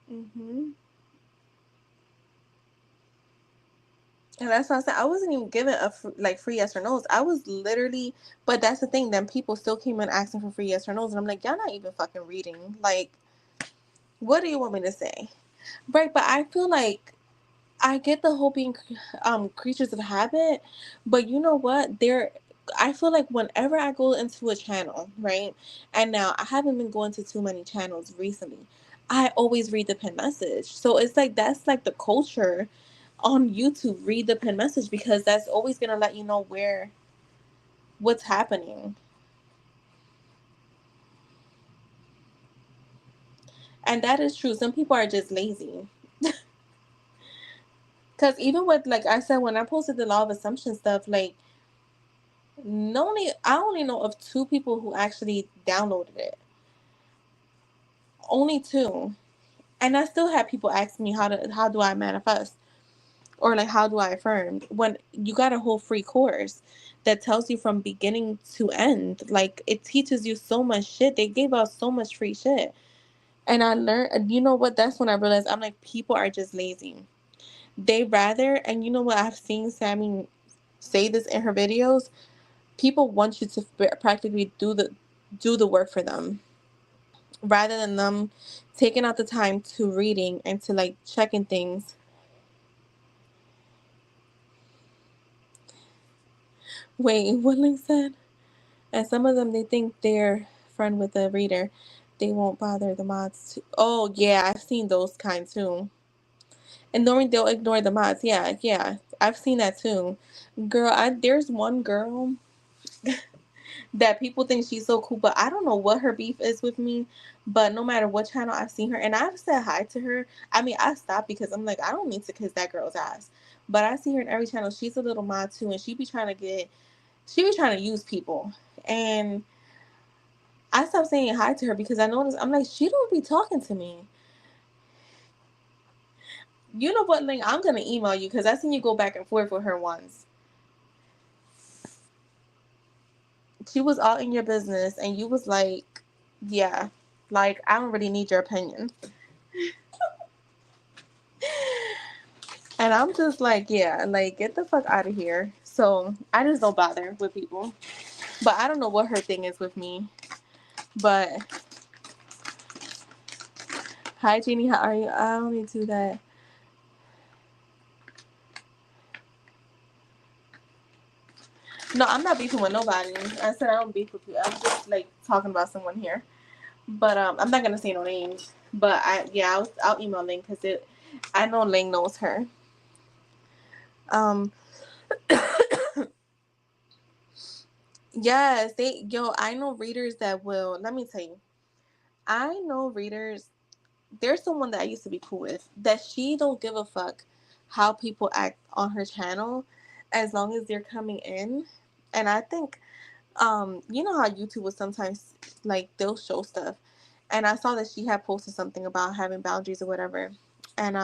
hmm And that's what I said. I wasn't even given like free yes or no's. I was literally, but that's the thing. Then people still came in asking for free yes or no's, and I'm like, y'all not even fucking reading. Like, what do you want me to say? Right, but I feel like I get the whole being creatures of habit, but you know what? I feel like whenever I go into a channel, right? And now I haven't been going to too many channels recently. I always read the pin message. So it's like that's like the culture on YouTube. Read the pin message because that's always gonna let you know what's happening. And that is true. Some people are just lazy. Cause even with like I said when I posted the law of assumption stuff, like I only know of two people who actually downloaded it. Only two. And I still have people ask me how do I manifest or like how do I affirm when you got a whole free course that tells you from beginning to end. Like it teaches you so much shit. They gave us so much free shit. And I learned, and you know what? That's when I realized I'm like, people are just lazy. They rather, and you know what? I've seen Sammy say this in her videos. People want you to practically do the work for them rather than them taking out the time to reading and to like checking things. Wait, what Link said? And some of them they think they're friend with the reader. They won't bother the mods too. Oh yeah, I've seen those kind too. And knowing they'll ignore the mods. Yeah, yeah. I've seen that too. Girl, there's one girl that people think she's so cool, but I don't know what her beef is with me. But no matter what channel I've seen her, and I've said hi to her. I mean, I stopped because I'm like, I don't need to kiss that girl's ass. But I see her in every channel. She's a little mod too, and she be trying to use people. And I stopped saying hi to her because I noticed, I'm like, she don't be talking to me. You know what, Link? I'm going to email you because I seen you go back and forth with her once. She was all in your business, and you was like, yeah, like, I don't really need your opinion. And I'm just like, yeah, like, get the fuck out of here. So I just don't bother with people. But I don't know what her thing is with me. But hi, Jeannie, how are you? I don't need to do that. No, I'm not beefing with nobody. I said I don't beef with you. I'm just like talking about someone here. But I'm not gonna say no names. But I'll email Ling because I know Ling knows her. Um, yes, I know readers that will. Let me tell you, I know readers. There's someone that I used to be cool with that she don't give a fuck how people act on her channel, as long as they're coming in. And I think, you know how YouTube will sometimes like they'll show stuff, and I saw that she had posted something about having boundaries or whatever, and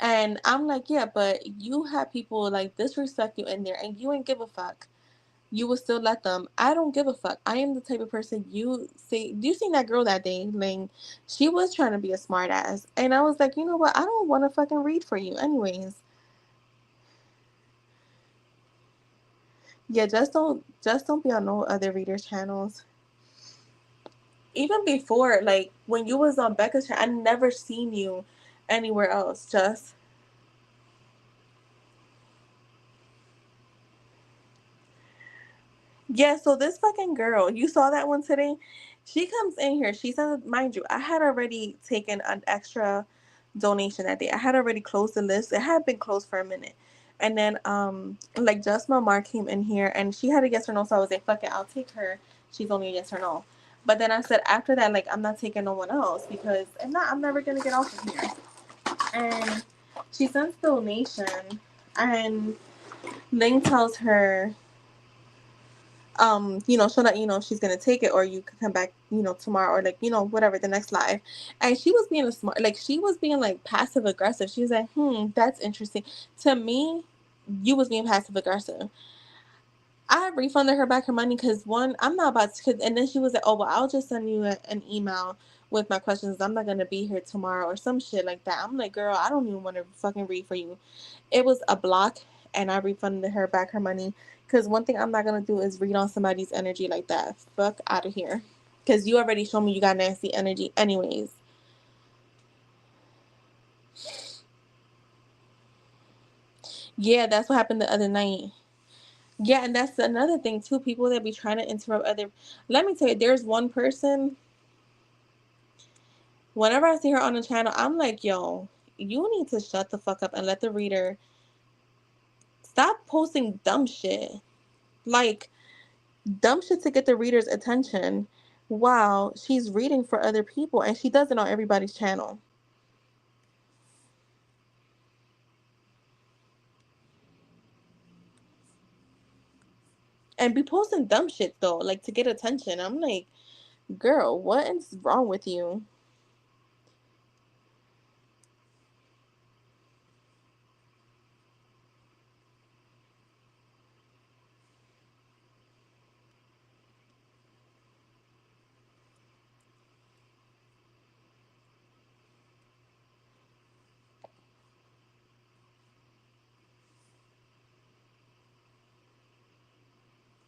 And I'm like, yeah, but you have people like disrespect you in there and you ain't give a fuck. You will still let them. I don't give a fuck. I am the type of person you say. You seen that girl that day? Like, she was trying to be a smart ass. And I was like, you know what? I don't want to fucking read for you. Anyways. Yeah, just don't be on no other readers channels. Even before, like when you was on Becca's channel, I never seen you anywhere else. Just yeah, so this fucking girl, you saw that one today? She comes in here. She says, mind you, I had already taken an extra donation that day. I had already closed the list. It had been closed for a minute. And then like just Mar came in here and she had a yes or no, so I was like, fuck it, I'll take her. She's only a yes or no. But then I said after that, like I'm not taking no one else because I'm never gonna get off of here. And she sends donation and Ling tells her she'll let you know if she's gonna take it or you can come back, tomorrow or like, whatever, the next live. And she was being a smart like she was being like passive aggressive. She was like, that's interesting. To me, you was being passive aggressive. I refunded her back her money because one, I'm not about to, and then she was like, oh well, I'll just send you an email with my questions. I'm not gonna be here tomorrow or some shit like that. I'm like, girl, I don't even want to fucking read for you. It was a block, and I refunded her back her money because one thing I'm not gonna do is read on somebody's energy like that. Fuck out of here, because you already showed me you got nasty energy, anyways. Yeah, that's what happened the other night. Yeah, and that's another thing too. People that be trying to interrupt other. Let me tell you, there's one person. Whenever I see her on the channel, I'm like, yo, you need to shut the fuck up and let the reader stop posting dumb shit. Like, dumb shit to get the reader's attention while she's reading for other people and she does it on everybody's channel. And be posting dumb shit though, like to get attention. I'm like, girl, what is wrong with you?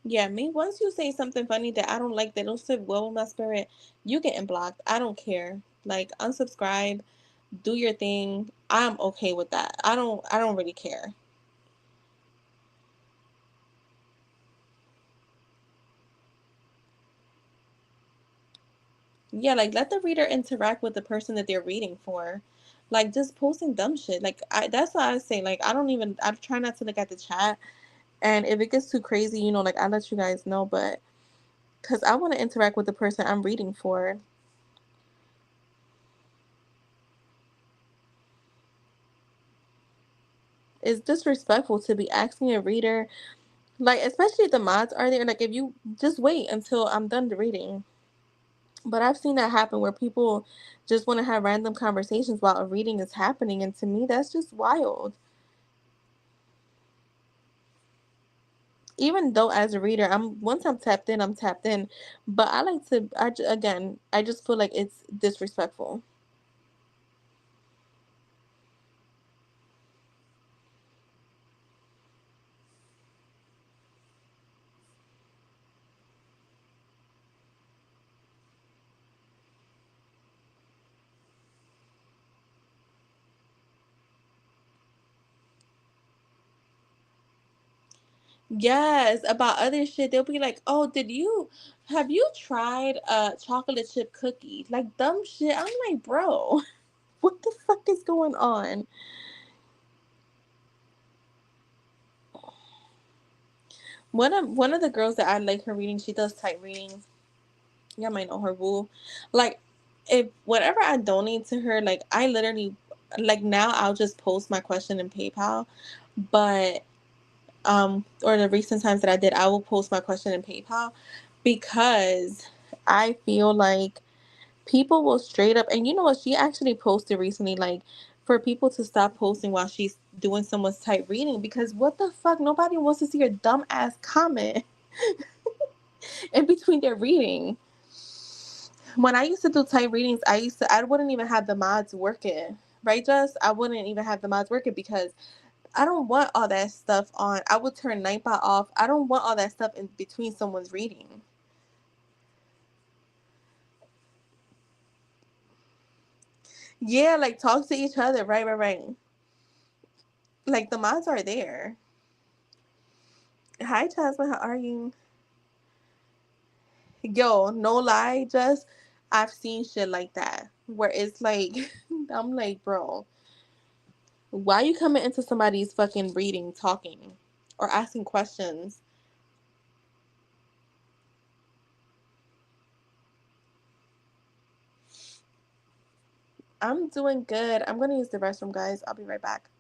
Yeah, me, once you say something funny that I don't like that don't sit well with my spirit, you getting blocked. I don't care. Like, unsubscribe, do your thing. I'm okay with that. I don't really care. Yeah, like let the reader interact with the person that they're reading for. Like just posting dumb shit. Like that's why I say like I try not to look at the chat, and if it gets too crazy, like I let you guys know, but cuz I want to interact with the person I'm reading for. It's disrespectful to be asking a reader, like especially if the mods are there, like if you just wait until I'm done the reading. But I've seen that happen where people just want to have random conversations while a reading is happening, and to me that's just wild. Even though as a reader, once I'm tapped in, I'm tapped in. But I like to, again, I just feel like it's disrespectful. Yes, about other shit, they'll be like, "Oh, have you tried chocolate chip cookie?" Like dumb shit. I'm like, bro, what the fuck is going on? One of the girls that I like her reading, she does type readings. Y'all might know her, Woo. Like, if whatever I donate to her, like I literally, like now I'll just post my question in PayPal, but or the recent times that I did, I will post my question in PayPal because I feel like people will straight up, and you know what, she actually posted recently like for people to stop posting while she's doing someone's type reading, because what the fuck? Nobody wants to see your dumb ass comment in between their reading. When I used to do type readings, I wouldn't even have the mods working. Right, Jess? I wouldn't even have the mods working because I don't want all that stuff on. I would turn Nightbot off. I don't want all that stuff in between someone's reading. Yeah, like talk to each other. Right. Like the mods are there. Hi, Jasmine. How are you? Yo, no lie, just I've seen shit like that where it's like, I'm like, bro, why you coming into somebody's fucking reading talking or asking questions? I'm doing good. I'm gonna use the restroom, guys. I'll be right back.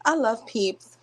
I love peeps.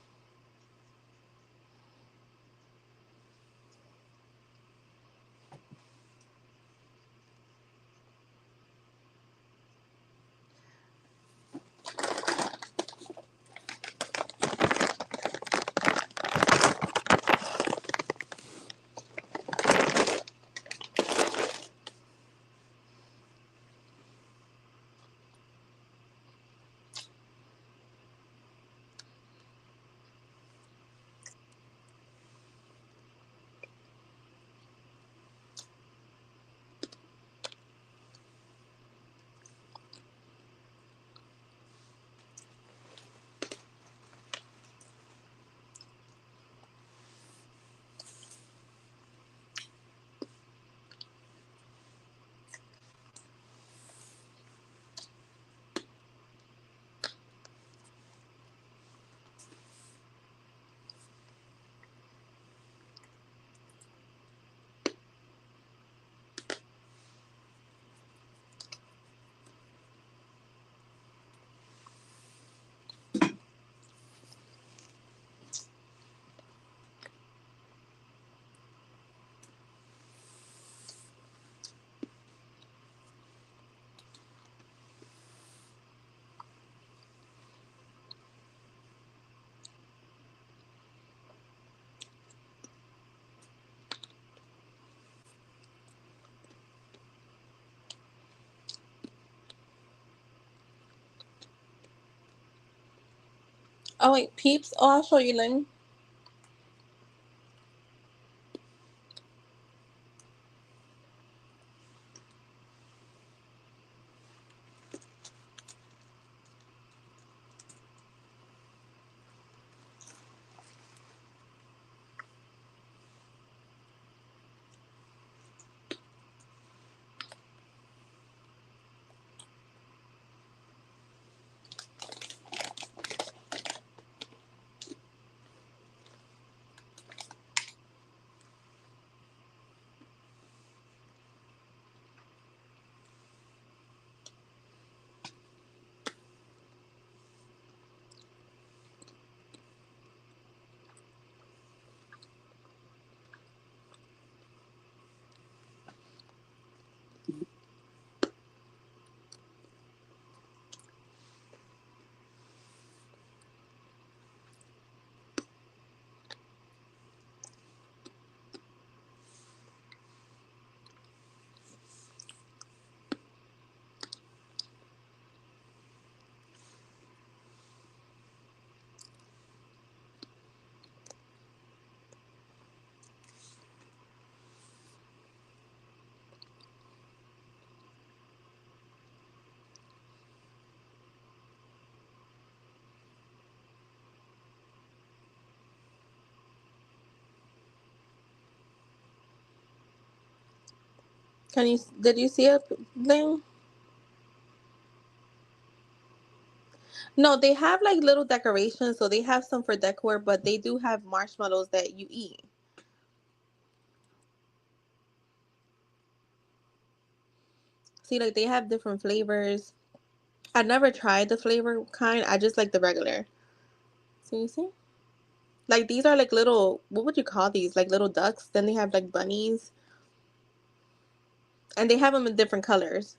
Oh wait, peeps. Oh, I'll show you, Lynn. Can you? Did you see it, Lynn? No, they have like little decorations, so they have some for decor, but they do have marshmallows that you eat. See, like they have different flavors. I never tried the flavor kind. I just like the regular. So you see? Like these are like little, what would you call these? Like little ducks. Then they have like bunnies. And they have them in different colors.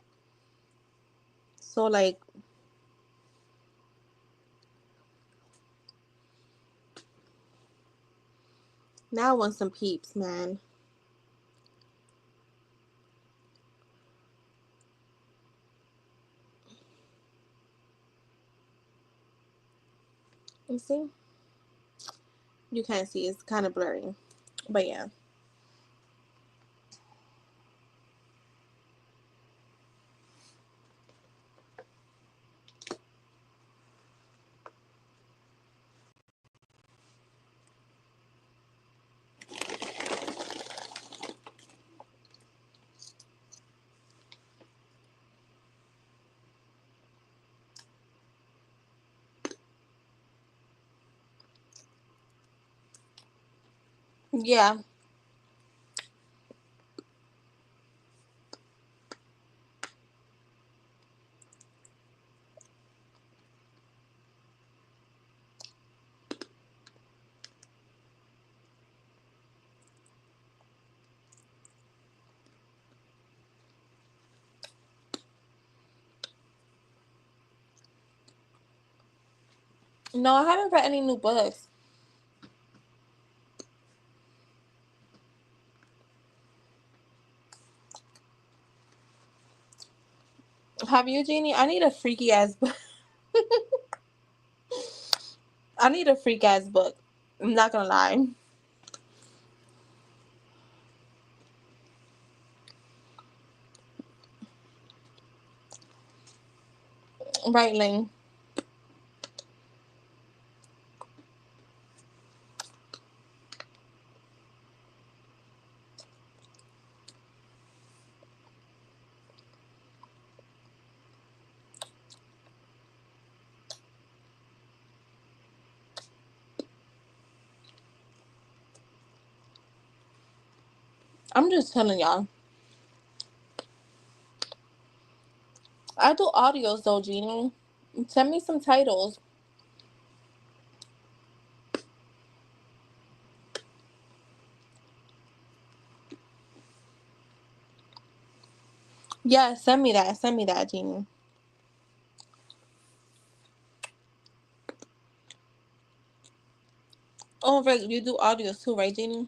So like, now I want some peeps, man. You see? You can't see. It's kind of blurry. But yeah. Yeah. No, I haven't read any new books. Have you, Jeannie? I need a freaky ass book. I need a freak ass book. I'm not gonna lie. Right, Ling. I'm just telling y'all. I do audios though, Jeannie. Send me some titles. Yeah, send me that. Send me that, Jeannie. Oh, right. You do audios too, right, Jeannie?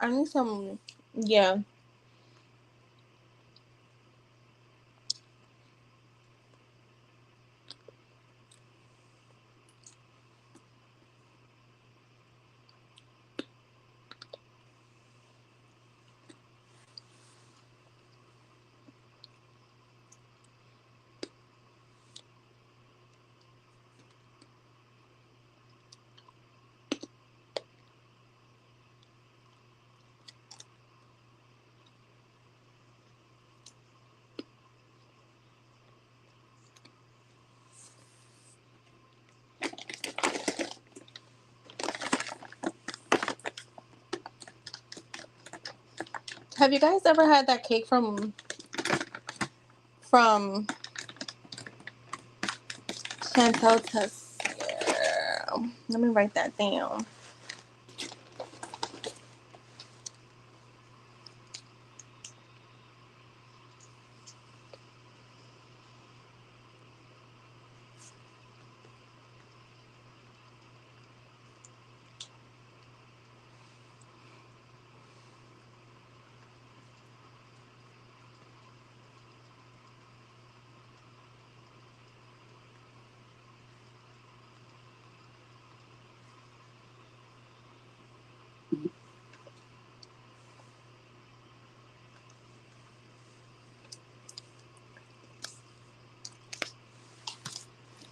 I need some. Yeah. Have you guys ever had that cake from Chantel Tess? Let me write that down.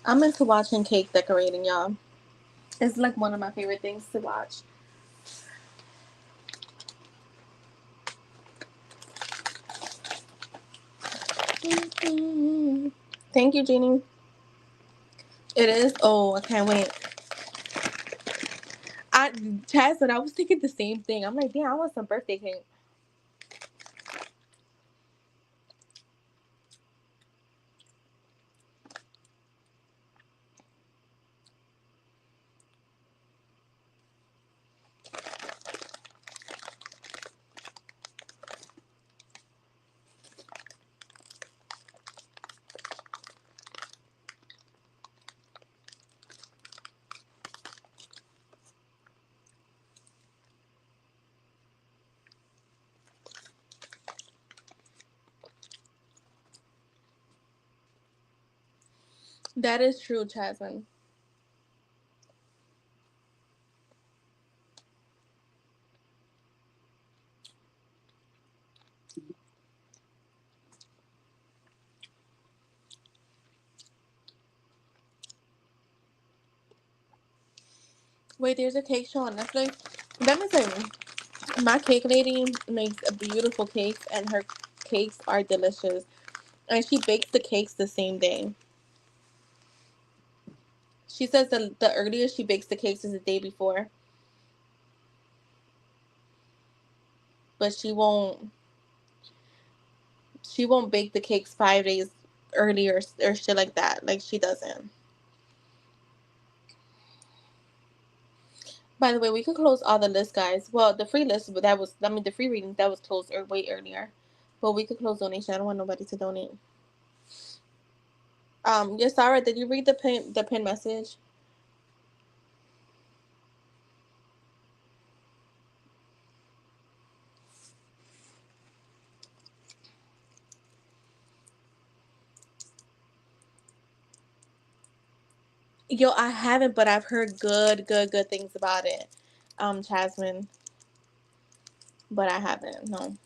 I'm into watching cake decorating, y'all. It's like one of my favorite things to watch. Thank you, Jeannie. It is. Oh, I can't wait. Chad said I was thinking the same thing. I'm like, damn, I want some birthday cake. That is true, Jasmine. Wait, there's a cake show on Netflix. Let me tell you, my cake lady makes a beautiful cakes, and her cakes are delicious. And she bakes the cakes the same day. She says the earliest she bakes the cakes is the day before, but she won't bake the cakes 5 days earlier or shit like that. Like she doesn't. By the way, we could close all the lists, guys. Well, the free list, but the free readings that was closed way earlier. But we could close donation. I don't want nobody to donate. Yes, Sarah, did you read the pin message? Yo, I haven't, but I've heard good things about it. Jasmine, but I haven't. No.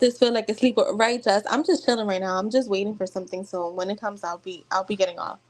This feel like a sleeper, right, Jess? I'm just chilling right now. I'm just waiting for something. So when it comes, I'll be getting off.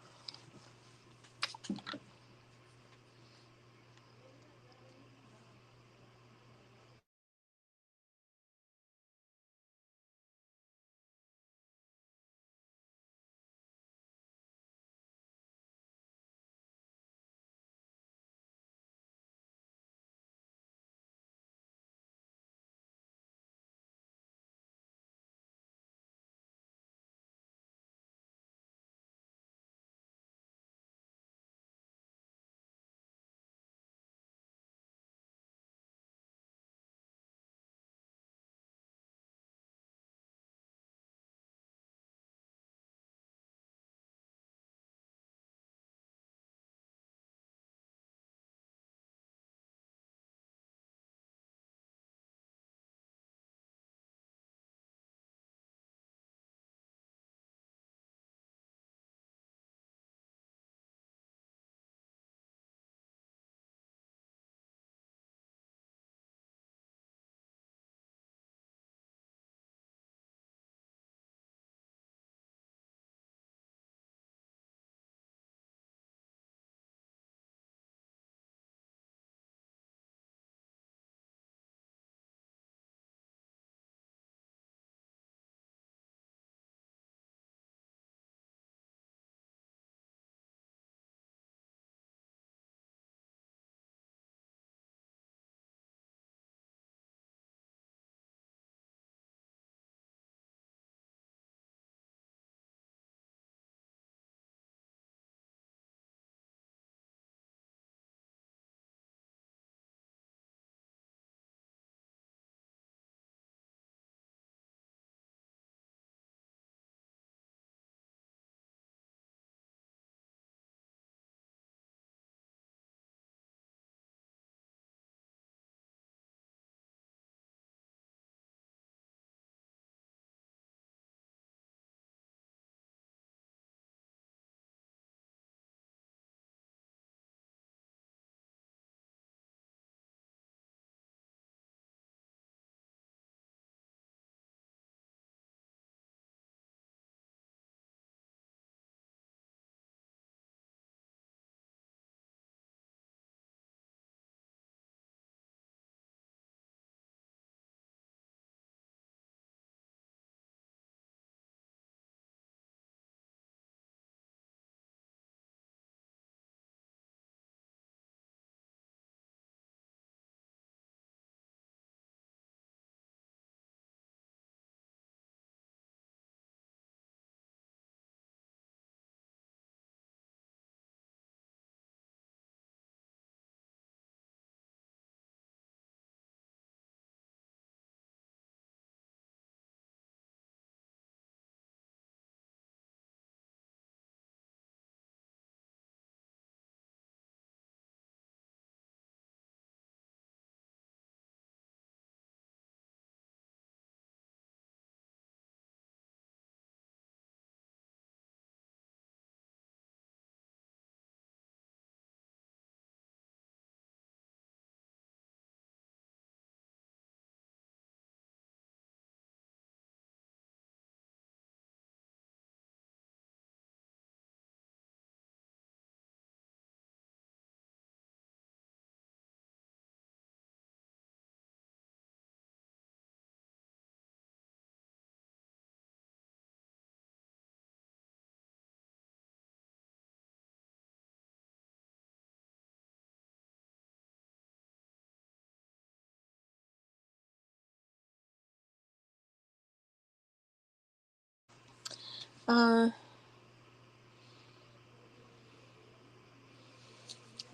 Uh,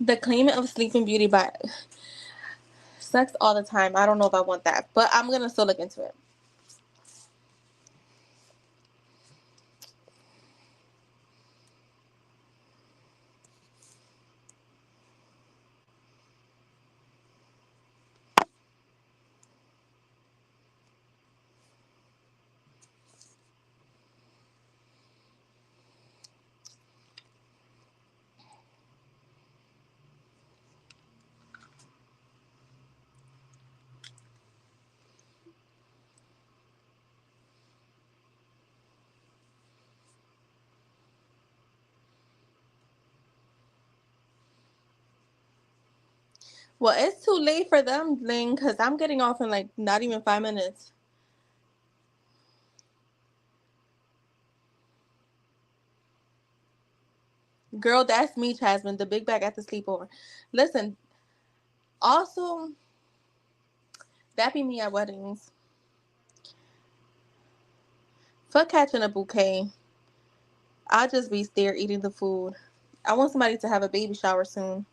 the claimant of Sleeping Beauty by sex all the time. I don't know if I want that, but I'm gonna still look into it. Well, it's too late for them, Ling, because I'm getting off in like not even 5 minutes. Girl, that's me, Jasmine, the big bag at the sleepover. Listen, also, that be me at weddings. Fuck catching a bouquet. I'll just be there eating the food. I want somebody to have a baby shower soon.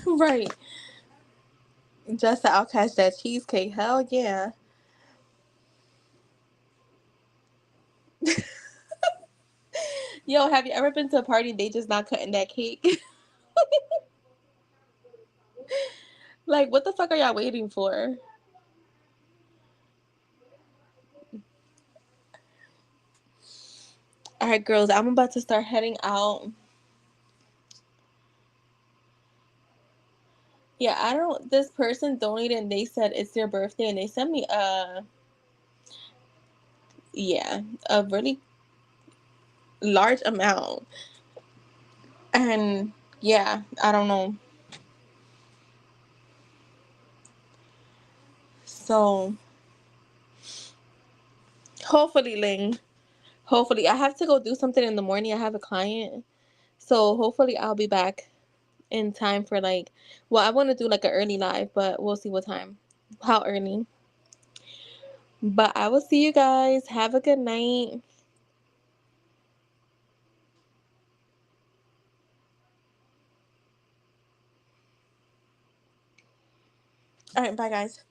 Right. Just to outcast that cheesecake. Hell yeah. Yo, have you ever been to a party and they just not cutting that cake? Like, what the fuck are y'all waiting for? All right, girls, I'm about to start heading out. Yeah, I don't. This person donated and they said it's their birthday and they sent me yeah, a really large amount. And yeah, I don't know. So hopefully, Ling. Hopefully, I have to go do something in the morning. I have a client, so hopefully I'll be back in time for like. Well, I want to do like an early live, but we'll see what time, how early. But I will see you guys. Have a good night. All right, bye guys.